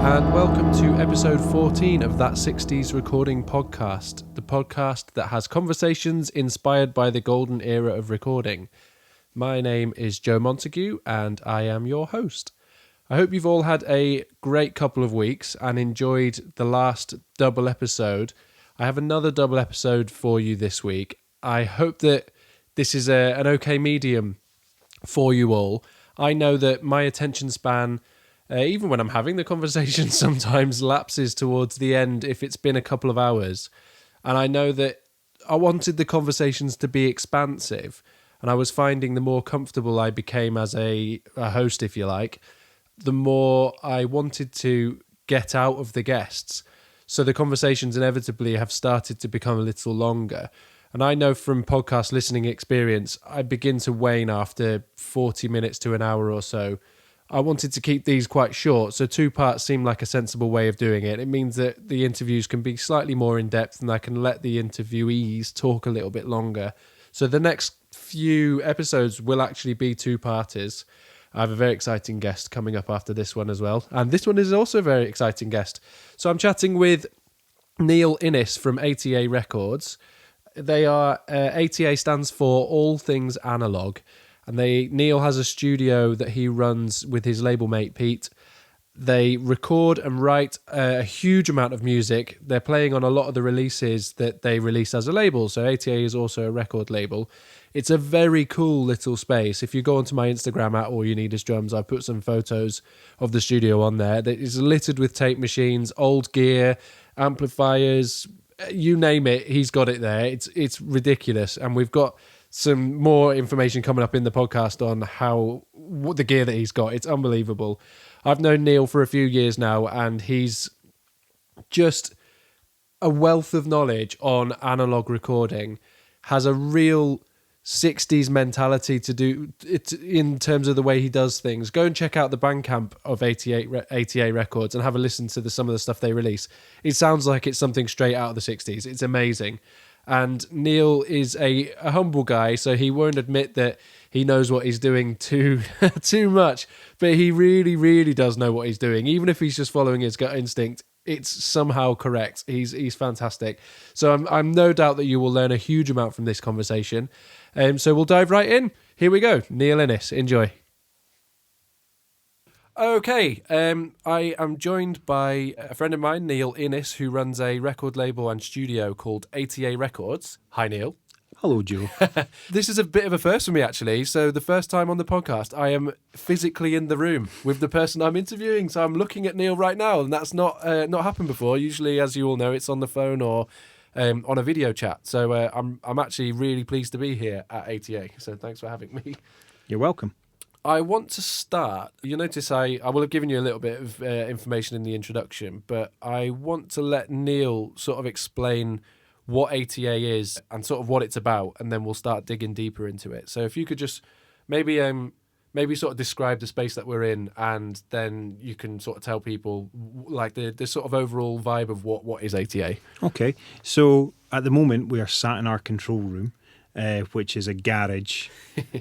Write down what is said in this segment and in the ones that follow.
and welcome to episode 14 of That 60s Recording Podcast, the podcast that has conversations inspired by the golden era of recording. My name is Joe Montague, and I am your host. I hope you've all had a great couple of weeks and enjoyed the last double episode. I have another double episode for you this week. I hope that this is an okay medium for you all. I know that my attention span, even when I'm having the conversation, sometimes lapses towards the end if it's been a couple of hours. And I know that I wanted the conversations to be expansive, and I was finding the more comfortable I became as a host, if you like, the more I wanted to get out of the guests. So the conversations inevitably have started to become a little longer. And I know from podcast listening experience, I begin to wane after 40 minutes to an hour or so. I wanted to keep these quite short, so 2 parts seemed like a sensible way of doing it. It means that the interviews can be slightly more in-depth and I can let the interviewees talk a little bit longer. So the next few episodes will actually be 2-parters. I have a very exciting guest coming up after this one as well. And this one is also a very exciting guest. So I'm chatting with Neil Innes from ATA Records. They are, ATA stands for All Things Analogue. And Neil has a studio that he runs with his label mate Pete. They record and write a huge amount of music. They're playing on a lot of the releases that they release as a label. So ATA is also a record label. It's a very cool little space. If you go onto my Instagram at All You Need Is Drums, I've put some photos of the studio on there. That is littered with tape machines, old gear, amplifiers, you name it, he's got it there. It's ridiculous. And we've got some more information coming up in the podcast on what the gear that he's got. It's unbelievable. I've known Neil for a few years now, and he's just a wealth of knowledge on analog recording, has a real 60s mentality to do it in terms of the way he does things. Go and check out the Bandcamp of ATA Records and have a listen to some of the stuff they release. It sounds like it's something straight out of the 60s. It's amazing. And Neil is a humble guy, so he won't admit that he knows what he's doing too much, but he really, really does know what he's doing. Even if he's just following his gut instinct, it's somehow correct. He's fantastic. So I'm no doubt that you will learn a huge amount from this conversation. So we'll dive right in. Here we go. Neil Innes. Enjoy. Okay, I am joined by a friend of mine, Neil Innes, who runs a record label and studio called ATA Records. Hi, Neil. Hello, Joe. This is a bit of a first for me, actually. So the first time on the podcast, I am physically in the room with the person I'm interviewing. So I'm looking at Neil right now, and that's not happened before. Usually, as you all know, it's on the phone or on a video chat. So I'm actually really pleased to be here at ATA. So thanks for having me. You're welcome. I want to start. You'll notice I will have given you a little bit of information in the introduction, but I want to let Neil sort of explain what ATA is and sort of what it's about, and then we'll start digging deeper into it. So if you could just maybe sort of describe the space that we're in, and then you can sort of tell people like the sort of overall vibe of what is ATA. Okay, so at the moment we are sat in our control room, which is a garage.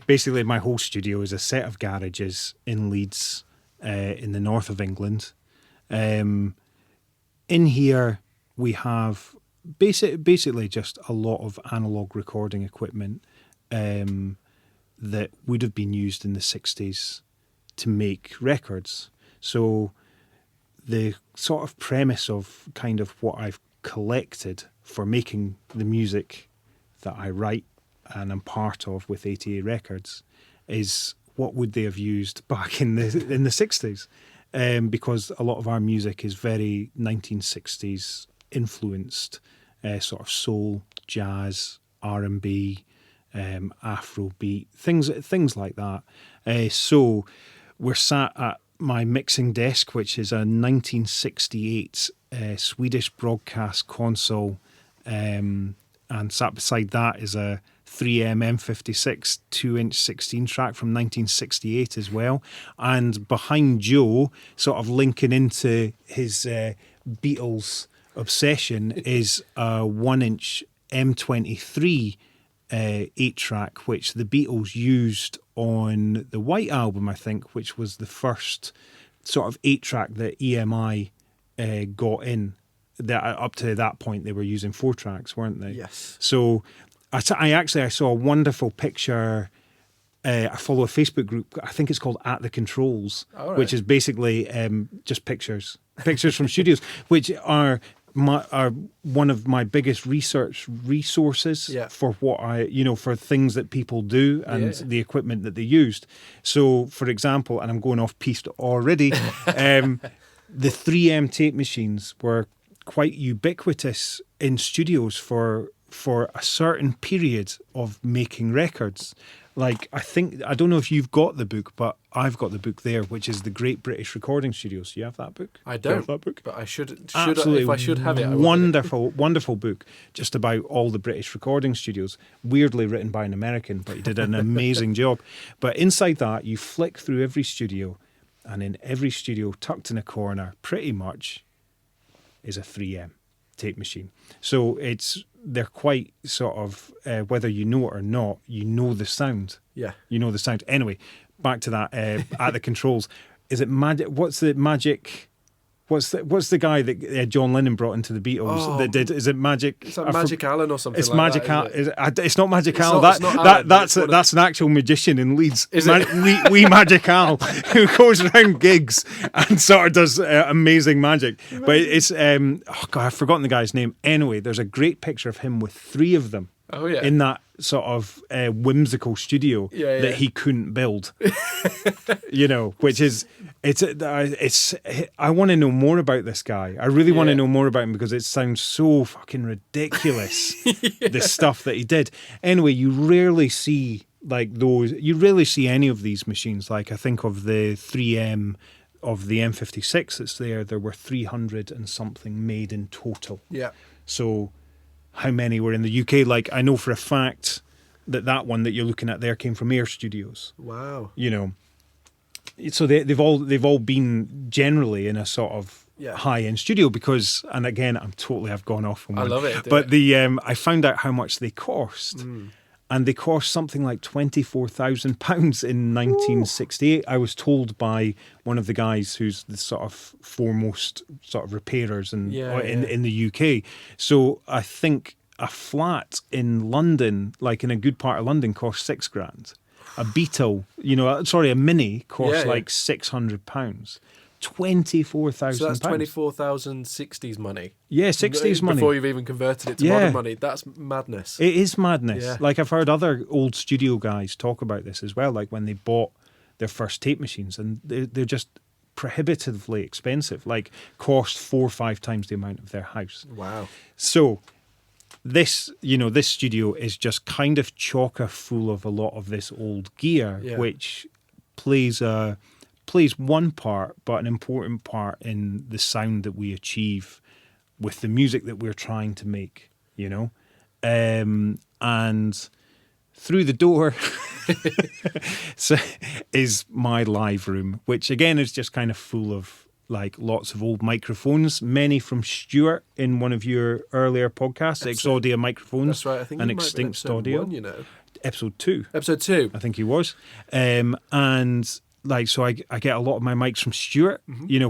Basically, my whole studio is a set of garages in Leeds, in the north of England. In here we have basically just a lot of analog recording equipment that would have been used in the 60s to make records. So the sort of premise of kind of what I've collected for making the music that I write and I'm part of with ATA Records is what would they have used back in the 60s, because a lot of our music is very 1960s influenced, sort of soul, jazz, R&B, Afrobeat, things like that. So we're sat at my mixing desk, which is a 1968 Swedish Broadcast Console, and sat beside that is a 3M M56 2-inch 16 track from 1968 as well. And behind Joe, sort of linking into his Beatles obsession, is a 1-inch M23 8-track, which the Beatles used on the White Album, I think, which was the first sort of 8-track that EMI got in. That up to that point they were using 4 tracks, weren't they? Yes. So I saw a wonderful picture. I follow a Facebook group. I think it's called At the Controls, which is basically just pictures from studios, which are one of my biggest research resources for what for things that people do and the equipment that they used. So, for example, and I'm going off piste already, the 3M tape machines were quite ubiquitous in studios for a certain period of making records. Like, I don't know if you've got the book, but I've got the book there, which is the Great British Recording Studios. Do you have that book? I don't. Do you have that book? But I should. Absolutely, if I should have it, I would. Wonderful book, just about all the British recording studios. Weirdly written by an American, but he did an amazing job. But inside that, you flick through every studio, and in every studio, tucked in a corner, pretty much, is a 3M tape machine. So they're quite sort of, whether you know it or not, you know the sound. Yeah. You know the sound. Anyway, back to that, At the Controls. Is it Magic? What's the guy that John Lennon brought into the Beatles that did? Is it Magic? It's like Magic Alan or something. It's like Magic that, Alan. It's not Magic Al. It's not Alan, That's an actual magician in Leeds. Is it? Wee Magic Al, who goes around gigs and sort of does amazing magic. But it's I've forgotten the guy's name. Anyway, there's a great picture of him with 3 of them. Oh yeah. In that sort of whimsical studio that he couldn't build, which is I want to know more about this guy. I really want to know more about him because it sounds so fucking ridiculous. The stuff that he did. Anyway, you rarely see those. You rarely see any of these machines. Like I think of the 3M of the M56 that's there. There were 300 and something made in total. Yeah. So. How many were in the UK? Like I know for a fact that one that you're looking at there came from Air Studios. Wow. So they've all been generally in a sort of high-end studio because, and again, I've gone off on one. I love it. But I found out how much they cost. And they cost something like £24,000 in 1968. I was told by one of the guys who's the sort of foremost sort of repairers in the UK. So I think a flat in London, like in a good part of London, costs £6,000. A Beetle, a Mini costs like £600. £24,000. So that's 24,000 60s money. Yeah, 60s money. Before you've even converted it to modern money. That's madness. It is madness. Yeah. Like I've heard other old studio guys talk about this as well, like when they bought their first tape machines and they're just prohibitively expensive, like cost 4 or 5 times the amount of their house. Wow. So this studio is just kind of chocker full of a lot of this old gear, which plays one part, but an important part in the sound that we achieve with the music that we're trying to make, and through the door is my live room, which again is just kind of full of like lots of old microphones, many from Stuart in one of your earlier podcasts, Exaudia microphones. That's right, I think and it might have been Extinct episode Audio. 1, Episode 2. Episode 2. I think he was. And so I get a lot of my mics from Stuart,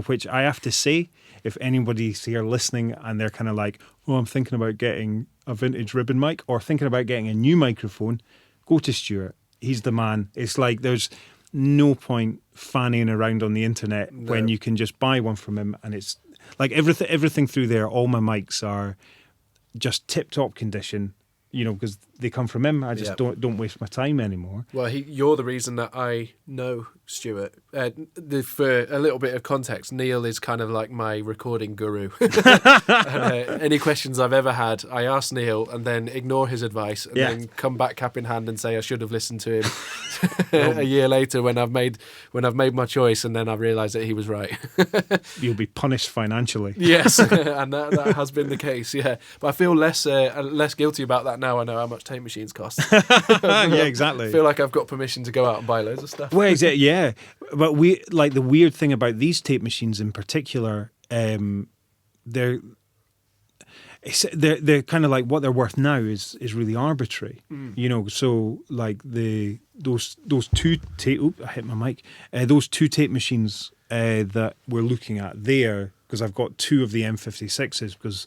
which I have to say, if anybody's here listening and they're kind of like, oh, I'm thinking about getting a vintage ribbon mic or thinking about getting a new microphone, go to Stuart. He's the man. It's like there's no point fanning around on the internet when you can just buy one from him, and it's like everything through there. All my mics are just tip-top condition. Because they come from him. I just don't waste my time anymore. Well, you're the reason that I know Stuart. For a little bit of context, Neil is kind of like my recording guru. Any questions I've ever had, I ask Neil and then ignore his advice and then come back cap in hand and say I should have listened to him a year later when I've made my choice, and then I realised that he was right. You'll be punished financially. Yes, and that has been the case. Yeah, but I feel less guilty about that now. I know how much tape machines cost. Yeah, exactly. I feel like I've got permission to go out and buy loads of stuff. Well, exactly. Yeah. But the weird thing about these tape machines in particular, they're kind of like what they're worth now is really arbitrary. So like those two tape. I hit my mic. Those 2 tape machines that we're looking at there, because I've got two of the M56s, because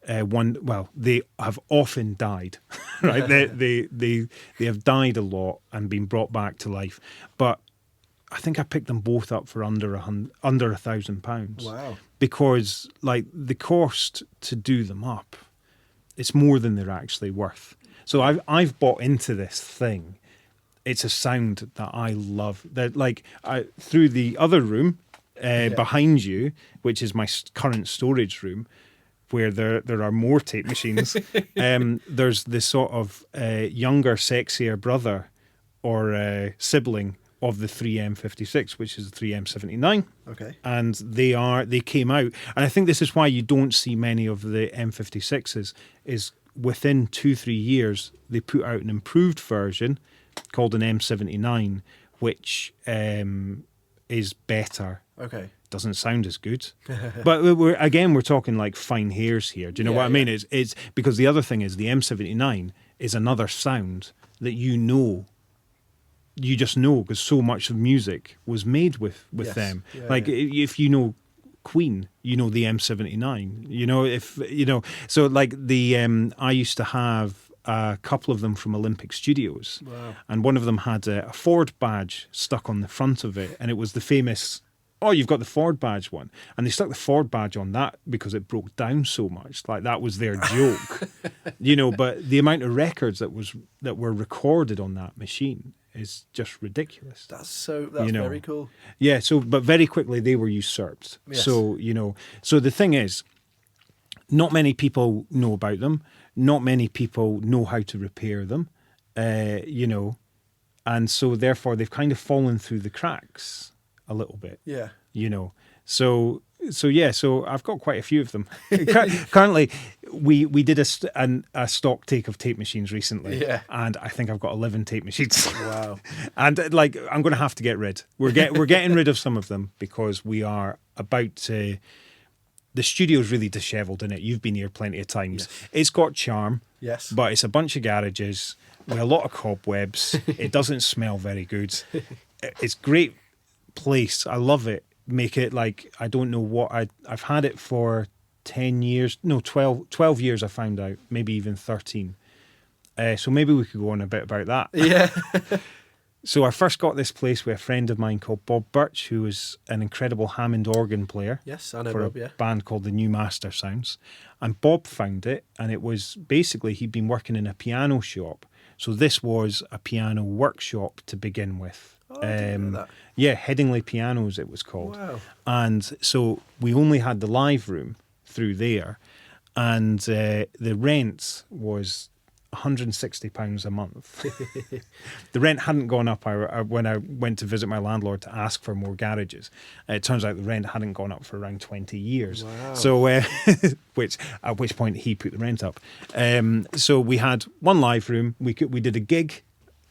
they have often died, right? They have died a lot and been brought back to life, but I think I picked them both up for under £1,000. Wow. Because like the cost to do them up, it's more than they're actually worth. So I've bought into this thing. It's a sound that I love. That through the other room behind you, which is my current storage room, where there are more tape machines. There's this sort of younger, sexier brother or sibling of the 3M56, which is the 3M79. Okay. And they came out. And I think this is why you don't see many of the M56s, is within 2-3 years, they put out an improved version called an M79, which is better. Okay. Doesn't sound as good. But we're talking like fine hairs here. Do you know what I mean? It's because the other thing is the M79 is another sound that you just know, because so much of music was made with them. Yeah, if you know Queen, you know the M79. So like the I used to have a couple of them from Olympic Studios. Wow. And one of them had a Ford badge stuck on the front of it, and it was the famous, oh, you've got the Ford badge one. And they stuck the Ford badge on that because it broke down so much. Like, that was their joke. But the amount of records that were recorded on that machine is just ridiculous. That's very cool. Yeah, but very quickly they were usurped. Yes. So the thing is, not many people know about them. Not many people know how to repair them, and so therefore they've kind of fallen through the cracks a little bit. Yeah. So I've got quite a few of them. Currently, we did a stock take of tape machines recently, and I think I've got 11 tape machines. Wow! And I'm going to have to get rid. We're getting rid of some of them because we are about to. The studio's really dishevelled in it. You've been here plenty of times. Yes. It's got charm, yes, but it's a bunch of garages with a lot of cobwebs. It doesn't smell very good. It's great place. I love it. Make it like, I don't know what, I've had it for 10 years, no, 12 years I found out, maybe even 13. So maybe we could go on a bit about that. Yeah. So I first got this place with a friend of mine called Bob Birch, who was an incredible Hammond organ player. Yes, I know for Bob, a band called the New Master Sounds. And Bob found it, and it was basically, he'd been working in a piano shop. So this was a piano workshop to begin with. Oh, I didn't know that. Yeah, Headingley Pianos it was called. Wow. And so we only had the live room through there, and the rent was £160 a month. The rent hadn't gone up when I went to visit my landlord to ask for more garages. It turns out the rent hadn't gone up for around 20 years. Wow. So, at which point he put the rent up. So we had one live room. We did a gig.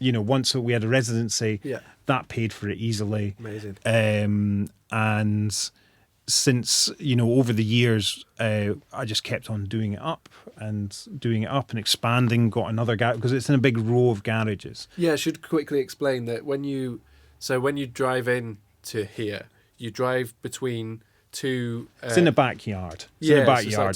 Once we had a residency. Yeah. That paid for it easily. Amazing. And since, over the years, I just kept on doing it up and expanding, got another garage, because it's in a big row of garages. Yeah, I should quickly explain that when you drive in to here, you drive between two... it's in the backyard. It's like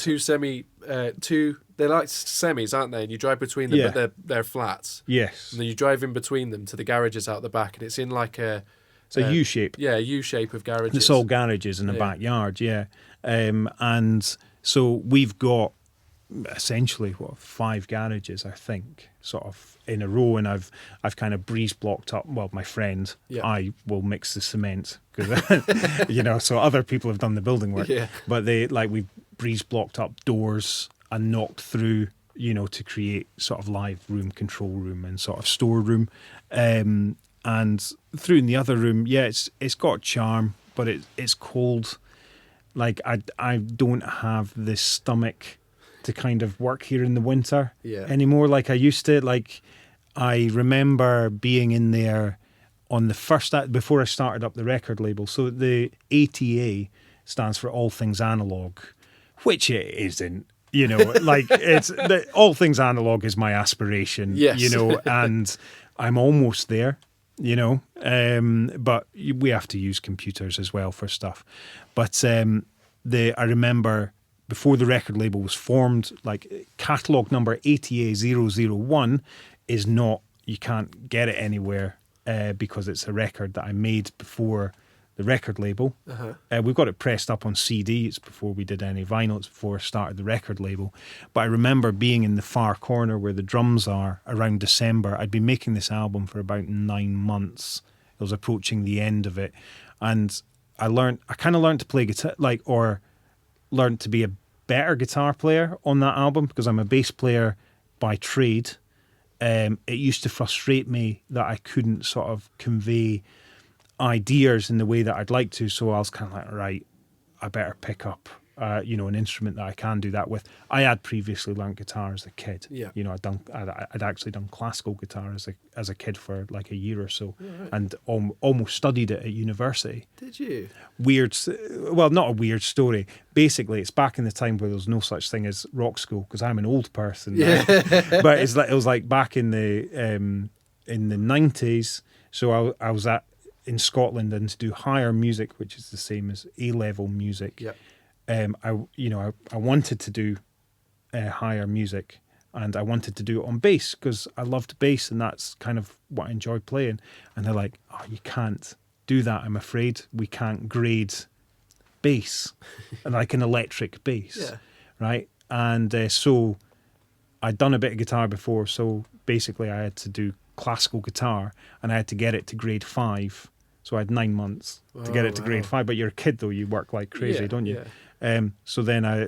two they're like semis, aren't they? And you drive between them, but they're flats. Yes. And then you drive in between them to the garages out the back, and it's in like a... It's a U-shape. Yeah, a U-shape of garages. It's all garages in the backyard, yeah. And so we've got essentially 5 garages, I think, sort of in a row, and I've kind of breeze blocked up. Well, my friend, I will mix the cement because so other people have done the building work. Yeah. But we've breeze blocked up doors and knocked through, to create sort of live room, control room, and sort of store room. And through in the other room, it's got charm, but it's cold. Like, I don't have the stomach to kind of work here in the winter anymore like I used to. Like, I remember being in there on the first, before I started up the record label. So the ATA stands for All Things Analogue, which it isn't. It's All Things Analogue is my aspiration. Yes. And I'm almost there. you know. But we have to use computers as well for stuff. But I remember before the record label was formed, like catalogue number ATA001 is not, you can't get it anywhere because it's a record that I made before the record label. We've got it pressed up on CD. It's before we did any vinyl. It's before I started the record label. But I remember being in the far corner where the drums are around December. I'd been making this album for about 9 months. It was approaching the end of it. And I kind of learned to play guitar, or learned to be a better guitar player on that album because I'm a bass player by trade. It used to frustrate me that I couldn't sort of convey ideas in the way that I'd like to, so I was kind of like, right, I better pick up an instrument that I can do that with. I had previously learnt guitar as a kid. I'd actually done classical guitar as a kid for like a year or so, and almost studied it at university. Did you? Not a weird story. Basically, it's back in the time where there was no such thing as rock school, because I'm an old person now. But it was like back in the 90s. So I was in Scotland, and to do higher music, which is the same as A-level music. I wanted to do higher music, and I wanted to do it on bass because I loved bass, and that's kind of what I enjoy playing. And they're like, "Oh, you can't do that. I'm afraid we can't grade bass, and like an electric bass, right?" And so I'd done a bit of guitar before, so basically I had to do classical guitar, and I had to get it to grade 5. So I had 9 months to get it to grade 5. But you're a kid, though; you work like crazy, don't you? So then I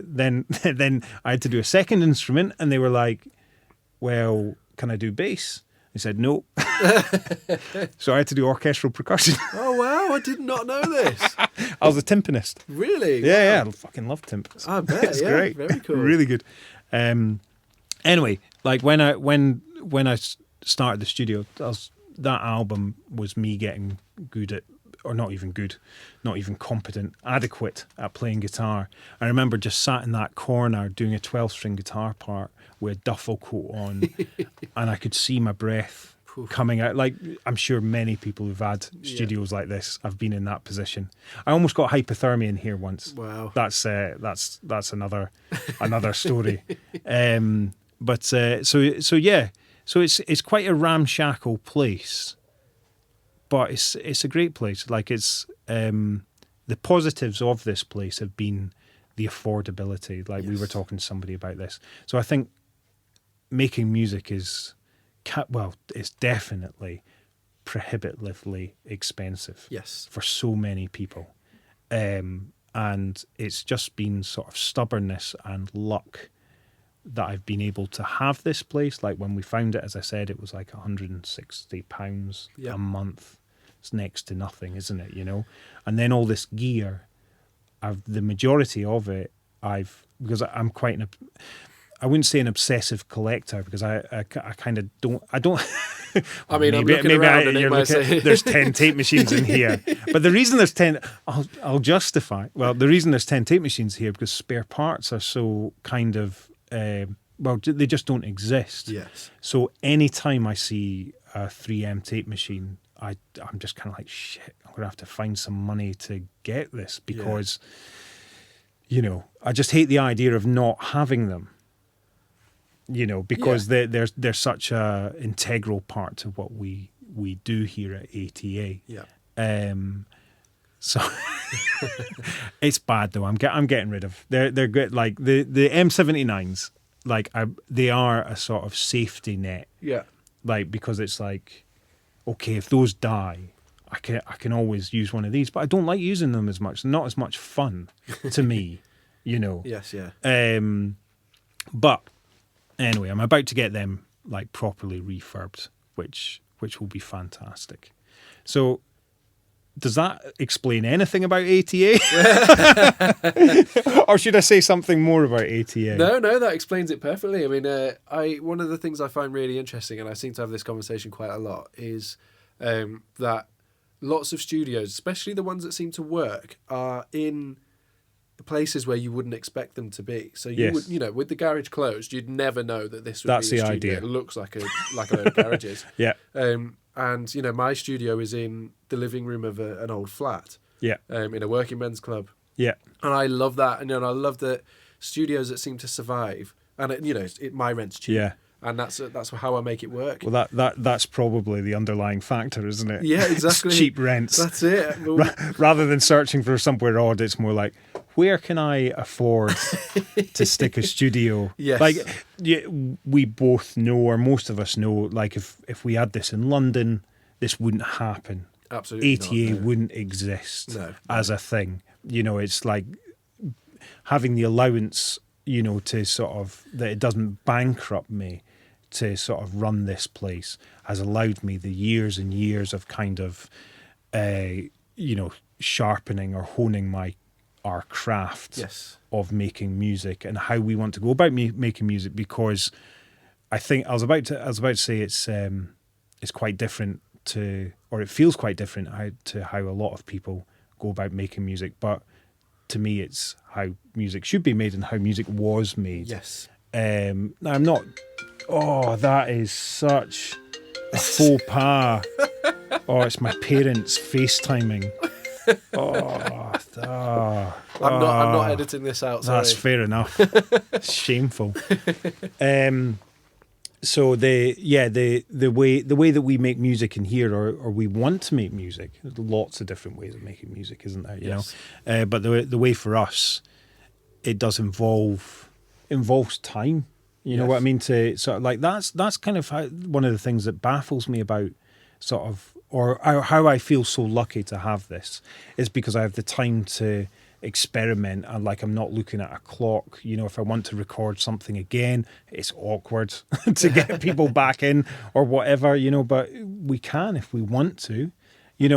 had to do a second instrument, and they were like, "Well, can I do bass?" I said no. So I had to do orchestral percussion. Oh wow! I did not know this. I was a timpanist. Really? Yeah, I fucking love timpans. I bet. It's great. Very cool. Really good. Anyway, like when I started the studio, that album was me getting good at, or not even good, not even competent, adequate at playing guitar. I remember just sat in that corner doing a 12-string guitar part with a duffel coat on, and I could see my breath coming out. Like, I'm sure many people who've had studios like this have been in that position. I almost got hypothermia in here once. Wow. That's another story. So it's quite a ramshackle place, but it's a great place. Like, it's the positives of this place have been the affordability. Like, we were talking to somebody about this. So I think making music it's definitely prohibitively expensive. Yes. For so many people, and it's just been sort of stubbornness and luck that I've been able to have this place. Like, when we found it, as I said, it was like £160 a month. It's next to nothing, isn't it? You know, and then all this gear. The majority of it, because I'm quite I wouldn't say an obsessive collector, because I kind of don't. I mean, I'm looking around and it might say there's 10 tape machines in here. But the reason there's 10, I'll justify. Well, the reason there's 10 tape machines here because spare parts are so kind of. They just don't exist. Yes. So any time I see a 3M tape machine, I'm just kind of like, shit, I'm going to have to find some money to get this, because, I just hate the idea of not having them, because they're such a integral part to what we do here at ATA. Yeah. So it's bad though. I'm getting rid of. They're good. Like the M79s, they are a sort of safety net. Yeah. Like, because it's like, okay, if those die, I can always use one of these, but I don't like using them as much. Not as much fun to me, Yes. Yeah. But anyway, I'm about to get them like properly refurbed, which will be fantastic. So. Does that explain anything about ATA? Or should I say something more about ATA? No, that explains it perfectly. I mean, one of the things I find really interesting, and I seem to have this conversation quite a lot, is that lots of studios, especially the ones that seem to work, are in places where you wouldn't expect them to be. So you would, with the garage closed, you'd never know that this would be a studio. Idea. It looks like a load of garages. Yeah. And, my studio is in the living room of an old flat. Yeah. In a working men's club. Yeah. And I love that. And, I love that studios that seem to survive. And, my rent's cheap. Yeah. And that's how I make it work. Well, that's probably the underlying factor, isn't it? Yeah, exactly. It's cheap rents. That's it. Rather than searching for somewhere odd, it's more like, where can I afford to stick a studio? Yes. Like, we both know, or most of us know, like if we had this in London, this wouldn't happen. Absolutely ATA not, no. wouldn't exist No. as a thing. It's like having the allowance, to sort of, that it doesn't bankrupt me to sort of run this place has allowed me the years and years of kind of, sharpening or honing our craft Yes. of making music and how we want to go about making music. Because I think I was about to say it's quite different or it feels quite different to how a lot of people go about making music, but to me it's how music should be made and how music was made. Yes. Now I'm not. Oh, that is such a faux pas. Oh, it's my parents FaceTiming. I'm not editing this out. Sorry. That's fair enough. Shameful. So the way that we make music in here, or we want to make music, there's lots of different ways of making music, isn't there? Yes. But the way for us, it does involves time. You know what I mean? To sort of like that's kind of one of the things that baffles me about sort of, or how I feel so lucky to have this, is because I have the time to experiment, and like I'm not looking at a clock. If I want to record something again, it's awkward to get people back in or whatever. But we can if we want to.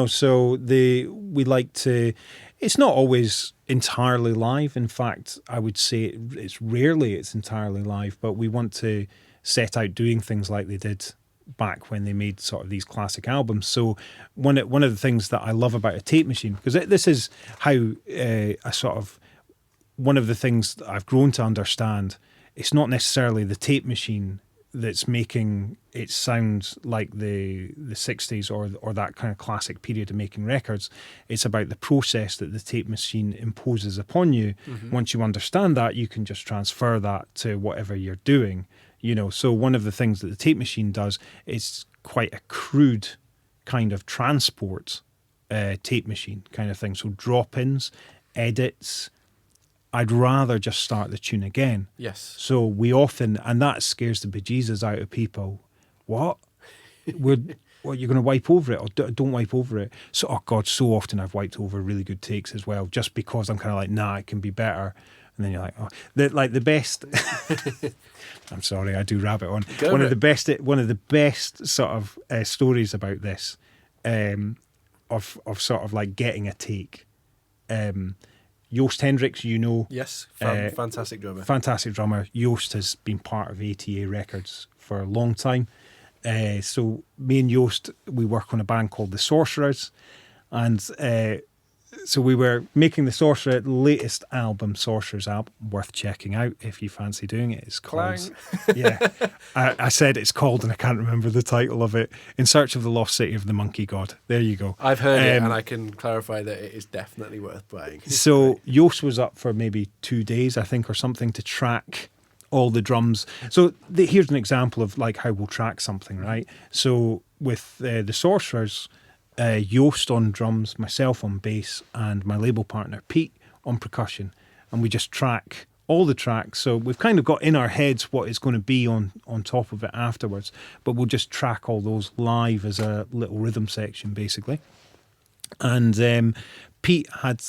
So we like to. It's not always entirely live. In fact, I would say it's entirely live, but we want to set out doing things like they did back when they made sort of these classic albums. So one of the things that I love about a tape machine, because this is how I sort of, one of the things that I've grown to understand, it's not necessarily the tape machine that's making it sound like the 60s or that kind of classic period of making records. It's about the process that the tape machine imposes upon you. Mm-hmm. Once you understand that, you can just transfer that to whatever you're doing. So one of the things that the tape machine does is quite a crude kind of transport tape machine kind of thing. So drop-ins, edits. I'd rather just start the tune again. Yes. So we often, and that scares the bejesus out of people. What? You're going to wipe over it? Or don't wipe over it. So, oh God, so often I've wiped over really good takes as well, just because I'm kind of like, nah, it can be better. And then you're like, oh, the best. I'm sorry, I do rabbit on. One of the best sort of stories about this, of sort of like getting a take. Joost Hendricks, yes, fantastic drummer. Fantastic drummer. Joost has been part of ATA Records for a long time. So me and Joost, we work on a band called The Sorcerers, and so we were making the Sorcerer latest album, Sorcerer's album, worth checking out if you fancy doing it. It's called, yeah. I said it's called, and I can't remember the title of it. In Search of the Lost City of the Monkey God. There you go. I've heard it, and I can clarify that it is definitely worth buying. So Joost was up for maybe 2 days, I think, or something, to track all the drums. So here's an example of like how we'll track something, right? So with the Sorcerers, Joost on drums, myself on bass, and my label partner Pete on percussion, and we just track all the tracks. So we've kind of got in our heads what is going to be on top of it afterwards, but we'll just track all those live as a little rhythm section, basically. And Pete had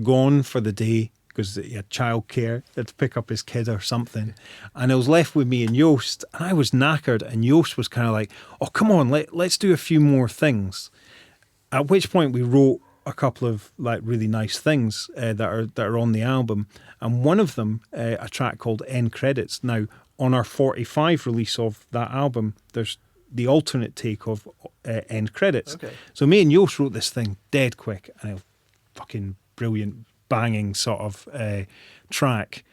gone for the day because he had childcare, had to pick up his kid or something, and I was left with me and Joost, and I was knackered, and Joost was kind of like, oh, come on, let's do a few more things. At which point we wrote a couple of like really nice things that are on the album, and one of them, a track called End Credits. Now, on our 45 release of that album, there's the alternate take of End Credits. Okay. So me and Joost wrote this thing dead quick, and a fucking brilliant, banging sort of track.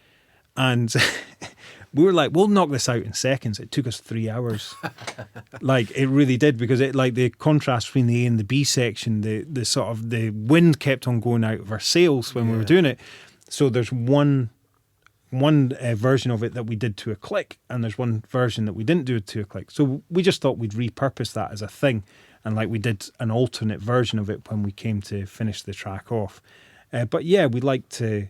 And we were like, we'll knock this out in seconds. It took us 3 hours. Like, it really did, because it, like, the contrast between the A and the B section, the sort of, the wind kept on going out of our sails when we were doing it. So there's one version of it that we did to a click, and there's one version that we didn't do it to a click. So we just thought we'd repurpose that as a thing, and like we did an alternate version of it when we came to finish the track off. But yeah, we like to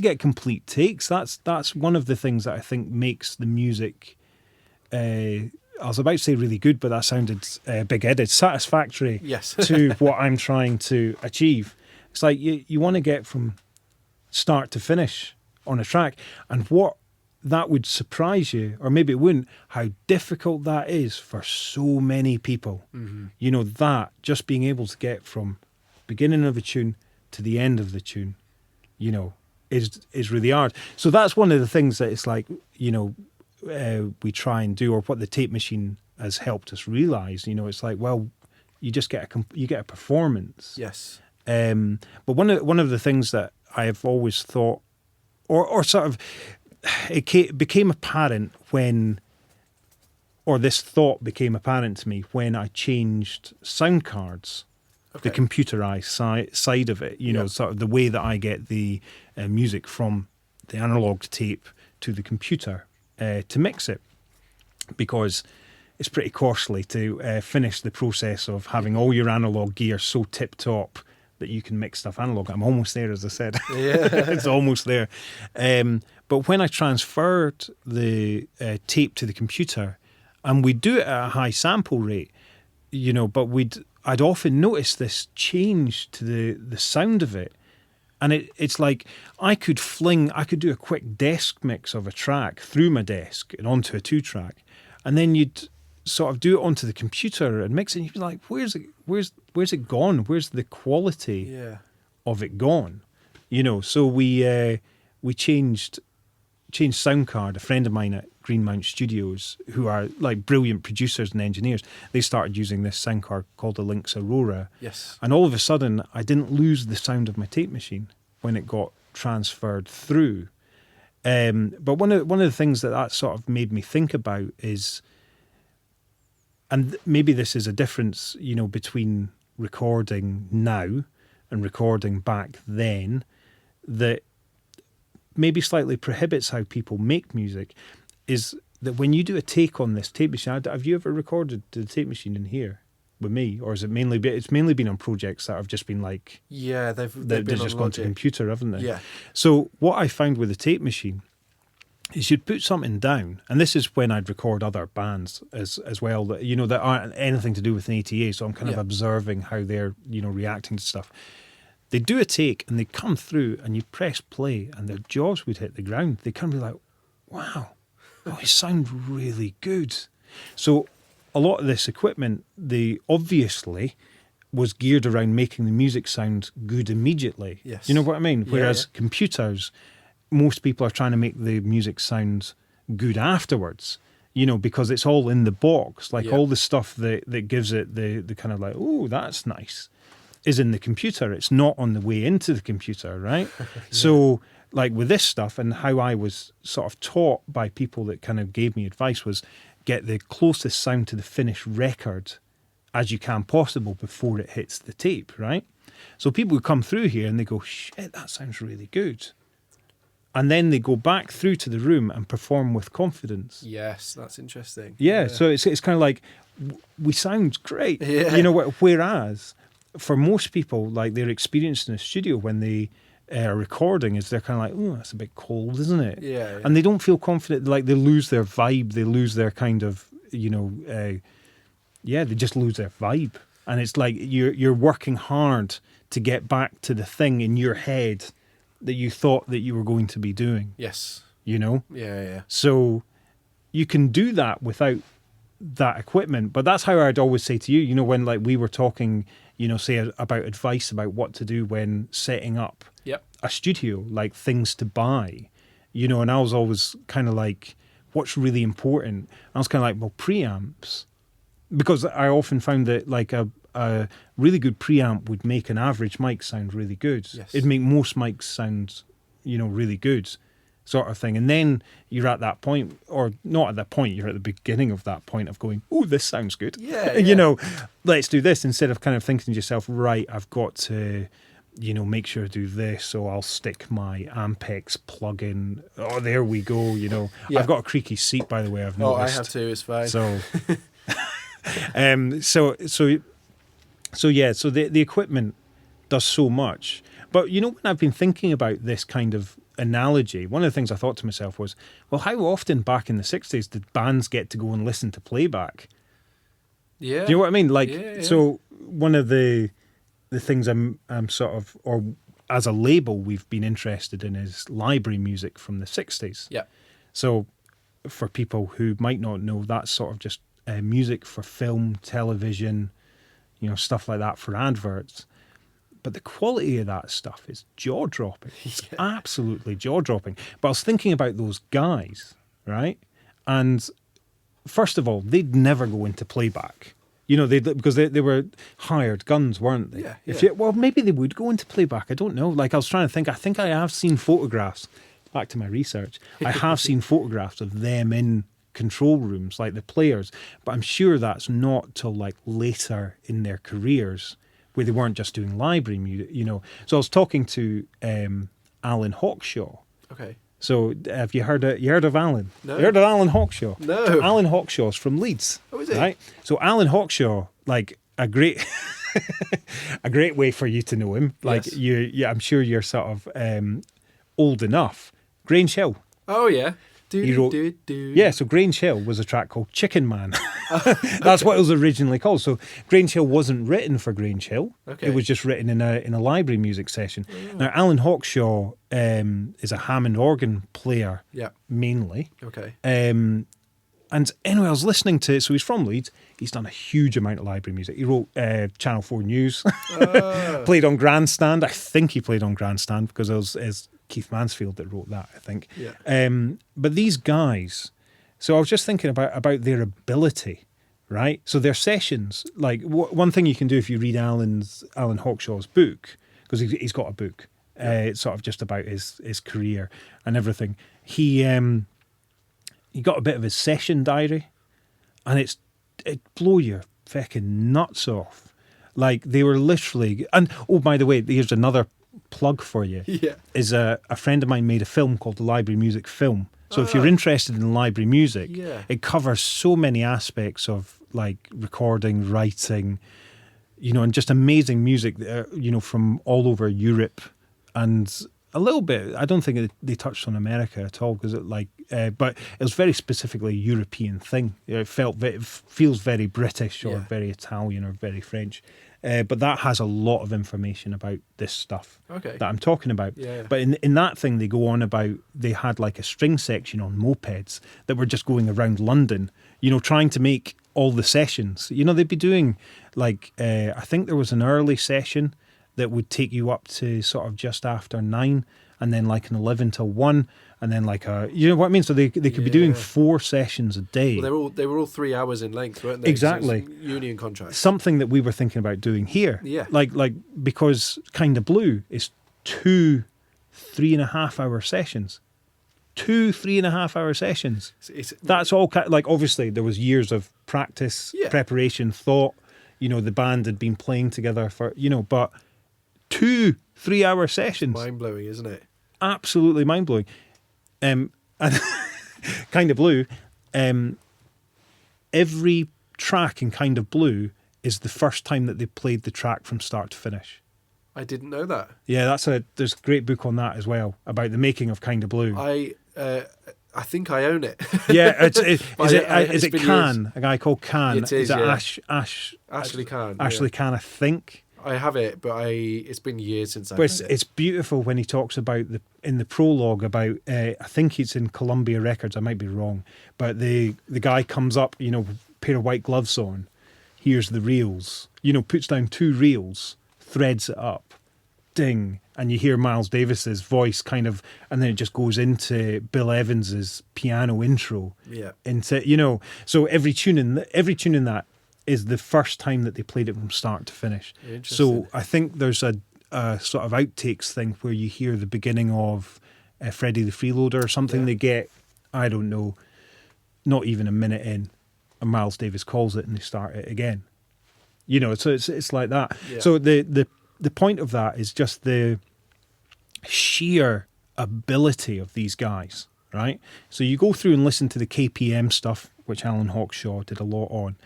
get complete takes. That's one of the things that I think makes the music. I was about to say really good, but that sounded big-headed. Satisfactory. Yes. To what I'm trying to achieve. It's like you want to get from start to finish on a track, and what that would surprise you, or maybe it wouldn't, how difficult that is for so many people. Mm-hmm. You know, that just being able to get from beginning of a tune to the end of the tune, you know, is really hard. So that's one of the things that it's like, you know, we try and do, or what the tape machine has helped us realize. You know, it's like, well, you just get a performance. Yes. But one of the things that I have always thought, or sort of, it became apparent when, or this thought became apparent to me when I changed sound cards, the computerized side of it, you know, sort of the way that I get the music from the analog tape to the computer to mix it, because it's pretty costly to finish the process of having all your analog gear so tip-top that you can mix stuff analog. I'm almost there, as I said. Yeah. It's almost there. But when I transferred the tape to the computer, and we do it at a high sample rate, you know, but I'd often notice this change to the sound of it. And it's like I could do a quick desk mix of a track through my desk and onto a 2-track, and then you'd sort of do it onto the computer and mix it, and you'd be like, where's it gone? Where's the quality of it gone? You know, so we changed sound card. A friend of mine at Greenmount Studios, who are like brilliant producers and engineers, they started using this sound card called the Lynx Aurora. Yes. And all of a sudden, I didn't lose the sound of my tape machine when it got transferred through. But one of the things that sort of made me think about is, and maybe this is a difference, you know, between recording now and recording back then, that maybe slightly prohibits how people make music, is that when you do a take on this tape machine, have you ever recorded the tape machine in here with me, or is it mainly been on projects that have just been like, they've just gone to computer, haven't they? Yeah. So what I found with the tape machine is you'd put something down, and this is when I'd record other bands as well, that, you know, that aren't anything to do with an ATA, so I'm kind of observing how they're, you know, reacting to stuff. They do a take and they come through and you press play and their jaws would hit the ground. They kind of be like, wow, it sounds really good. So a lot of this equipment, they obviously was geared around making the music sound good immediately. Yes. You know what I mean? Whereas computers, most people are trying to make the music sound good afterwards, you know, because it's all in the box. Like all the stuff that gives it the kind of like, oh, that's nice, is in the computer. It's not on the way into the computer, right? So like with this stuff, and how I was sort of taught by people that kind of gave me advice, was get the closest sound to the finished record as you can possible before it hits the tape, right? So people would come through here and they go, shit, that sounds really good. And then they go back through to the room and perform with confidence. Yes, that's interesting. Yeah. So it's kind of like, we sound great. Yeah. You know, whereas for most people, like their experience in the studio when they are recording is they're kind of like, oh, that's a bit cold, isn't it? Yeah. And they don't feel confident. Like they lose their vibe. They lose their kind of, you know, they just lose their vibe. And it's like you're working hard to get back to the thing in your head that you thought that you were going to be doing. Yes. You know? Yeah. So you can do that without that equipment. But that's how I'd always say to you, you know, when like we were talking, you know, say about advice about what to do when setting up a studio, like things to buy, you know, and I was always kind of like, what's really important? I was kind of like, well, preamps. Because I often found that like a really good preamp would make an average mic sound really good. Yes. It'd make most mics sound, you know, really good. sort of thing. And then you're at that point, or not at that point, you're at the beginning of that point of going, oh, this sounds good. Yeah, You know, let's do this, instead of kind of thinking to yourself, right, I've got to, you know, make sure to do this, so I'll stick my Ampex plug in. Oh, there we go, you know. Yeah. I've got a creaky seat, by the way, I've Oh, I noticed. have too. It's fine. So, so the equipment does so much. But, you know, when I've been thinking about this kind of analogy, one of the things I thought to myself was, well, how often back in the 60s did bands get to go and listen to playback? Yeah. Do you know what I mean? Like, Yeah. so one of the things I'm sort of, or as a label we've been interested in, is library music from the 60s. Yeah. So for people who might not know, that's sort of just music for film, television, you know, stuff like that for adverts. But the quality of that stuff is jaw-dropping. It's absolutely jaw-dropping. But I was thinking about those guys, right? And first of all, they'd never go into playback. You know, because they were hired guns, weren't they? Yeah. Well, maybe they would go into playback. I don't know. Like, I was trying to think. I think I have seen photographs. Back to my research. I have seen photographs of them in control rooms, like the players. But I'm sure that's not till like later in their careers, where they weren't just doing library music, you know. So I was talking to Alan Hawkshaw. Okay. So have you heard of Alan? No. You heard of Alan Hawkshaw? No. Alan Hawkshaw's from Leeds. Oh, is he? Right? So Alan Hawkshaw, like a great a great way for you to know him. Like Yes. I'm sure you're sort of old enough. Grange Hill. Oh, yeah. He wrote- Yeah, so Grange Hill was a track called Chicken Man. That's what it was originally called. So Grange Hill wasn't written for Grange Hill. Okay. It was just written in a library music session. Now, Alan Hawkshaw is a Hammond organ player Yeah. mainly. Okay. And anyway, I was listening to, so he's from Leeds. He's done a huge amount of library music. He wrote Channel 4 News, played on Grandstand. I think he played on Grandstand because it was Keith Mansfield that wrote that, I think. Yeah. But these guys, so I was just thinking about their ability, right? So their sessions, like one thing you can do if you read Alan Hawkshaw's book, because he's got a book, it's sort of just about his career and everything. He got a bit of his session diary, and it blow your fucking nuts off. Like, they were literally, and oh, by the way, here's another plug for you. Yeah. Is a friend of mine made a film called the Library Music Film. So if you're interested in library music, Yeah. it covers so many aspects of like recording, writing, you know, and just amazing music, you know, from all over Europe, and a little bit. I don't think they touched on America at all, because but it was very specifically a European thing. It feels very British or Yeah. very Italian or very French. But that has a lot of information about this stuff Okay. that I'm talking about. Yeah. But in that thing, they go on about, they had like a string section on mopeds that were just going around London, you know, trying to make all the sessions. You know, they'd be doing like, I think there was an early session that would take you up to sort of just after 9, and then like an 11 till 1, and then like you know what I mean? So they could be doing Yeah. 4 sessions a day. Well, they were all 3 hours in length, weren't they? Exactly. So it's union contracts. Something that we were thinking about doing here. Yeah. Like because Kinda Blue is 2 3.5 hour sessions. 2 3.5 hour sessions. That's all like, obviously there was years of practice, Yeah. preparation, thought. You know, the band had been playing together for, you know, but 2 3 hour sessions. mind blowing, isn't it? Absolutely mind blowing. And Kind of Blue, every track in Kind of Blue is the first time that they played the track from start to finish. I didn't know that. Yeah, there's a great book on that as well, about the making of Kind of Blue. I think I own it. Yeah, is But it been Can? years. A guy called Can. It is, it yeah. Ashley Khan. Ashley Can, I think. I have it, but it's been years since I've But read it. it's beautiful when he talks about in the prologue about, I think it's in Columbia Records, I might be wrong, but the guy comes up, you know, pair of white gloves on, here's the reels, you know, puts down 2 reels, threads it up, ding, and you hear Miles Davis's voice kind of, and then it just goes into Bill Evans's piano intro. Yeah. Into, you know, so every tune in that is the first time that they played it from start to finish. Interesting. So I think there's a sort of outtakes thing where you hear the beginning of Freddie the Freeloader or something. Yeah. They get, I don't know, not even a minute in, and Miles Davis calls it and they start it again. You know, so it's like that. Yeah. So the point of that is just the sheer ability of these guys, right? So you go through and listen to the KPM stuff, which Alan Hawkshaw did a lot on,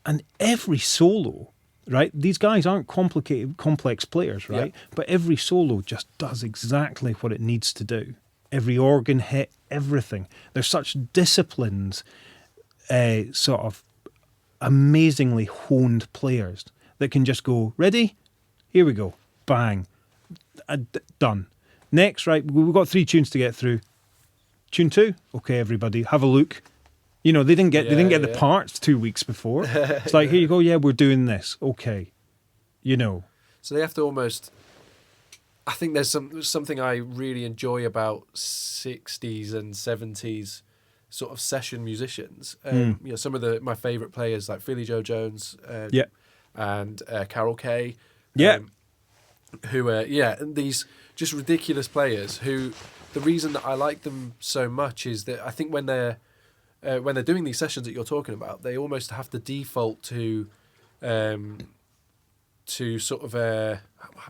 and every solo, right? These guys aren't complex players, right? Yeah. But every solo just does exactly what it needs to do. Every organ hit, everything. They're such disciplined, sort of amazingly honed players that can just go, ready? Here we go. Bang. Done. Next, right, we've got 3 tunes to get through. Tune 2, okay, everybody, have a look. You know, they didn't get the parts 2 weeks before. It's like, here you go, yeah, we're doing this. Okay. You know. So they have to almost... I think there's something I really enjoy about 60s and 70s sort of session musicians. You know, some of my favourite players like Philly Joe Jones and Carol Kay. Who are, these just ridiculous players who... The reason that I like them so much is that I think when they're doing these sessions that you're talking about, they almost have to default to sort of how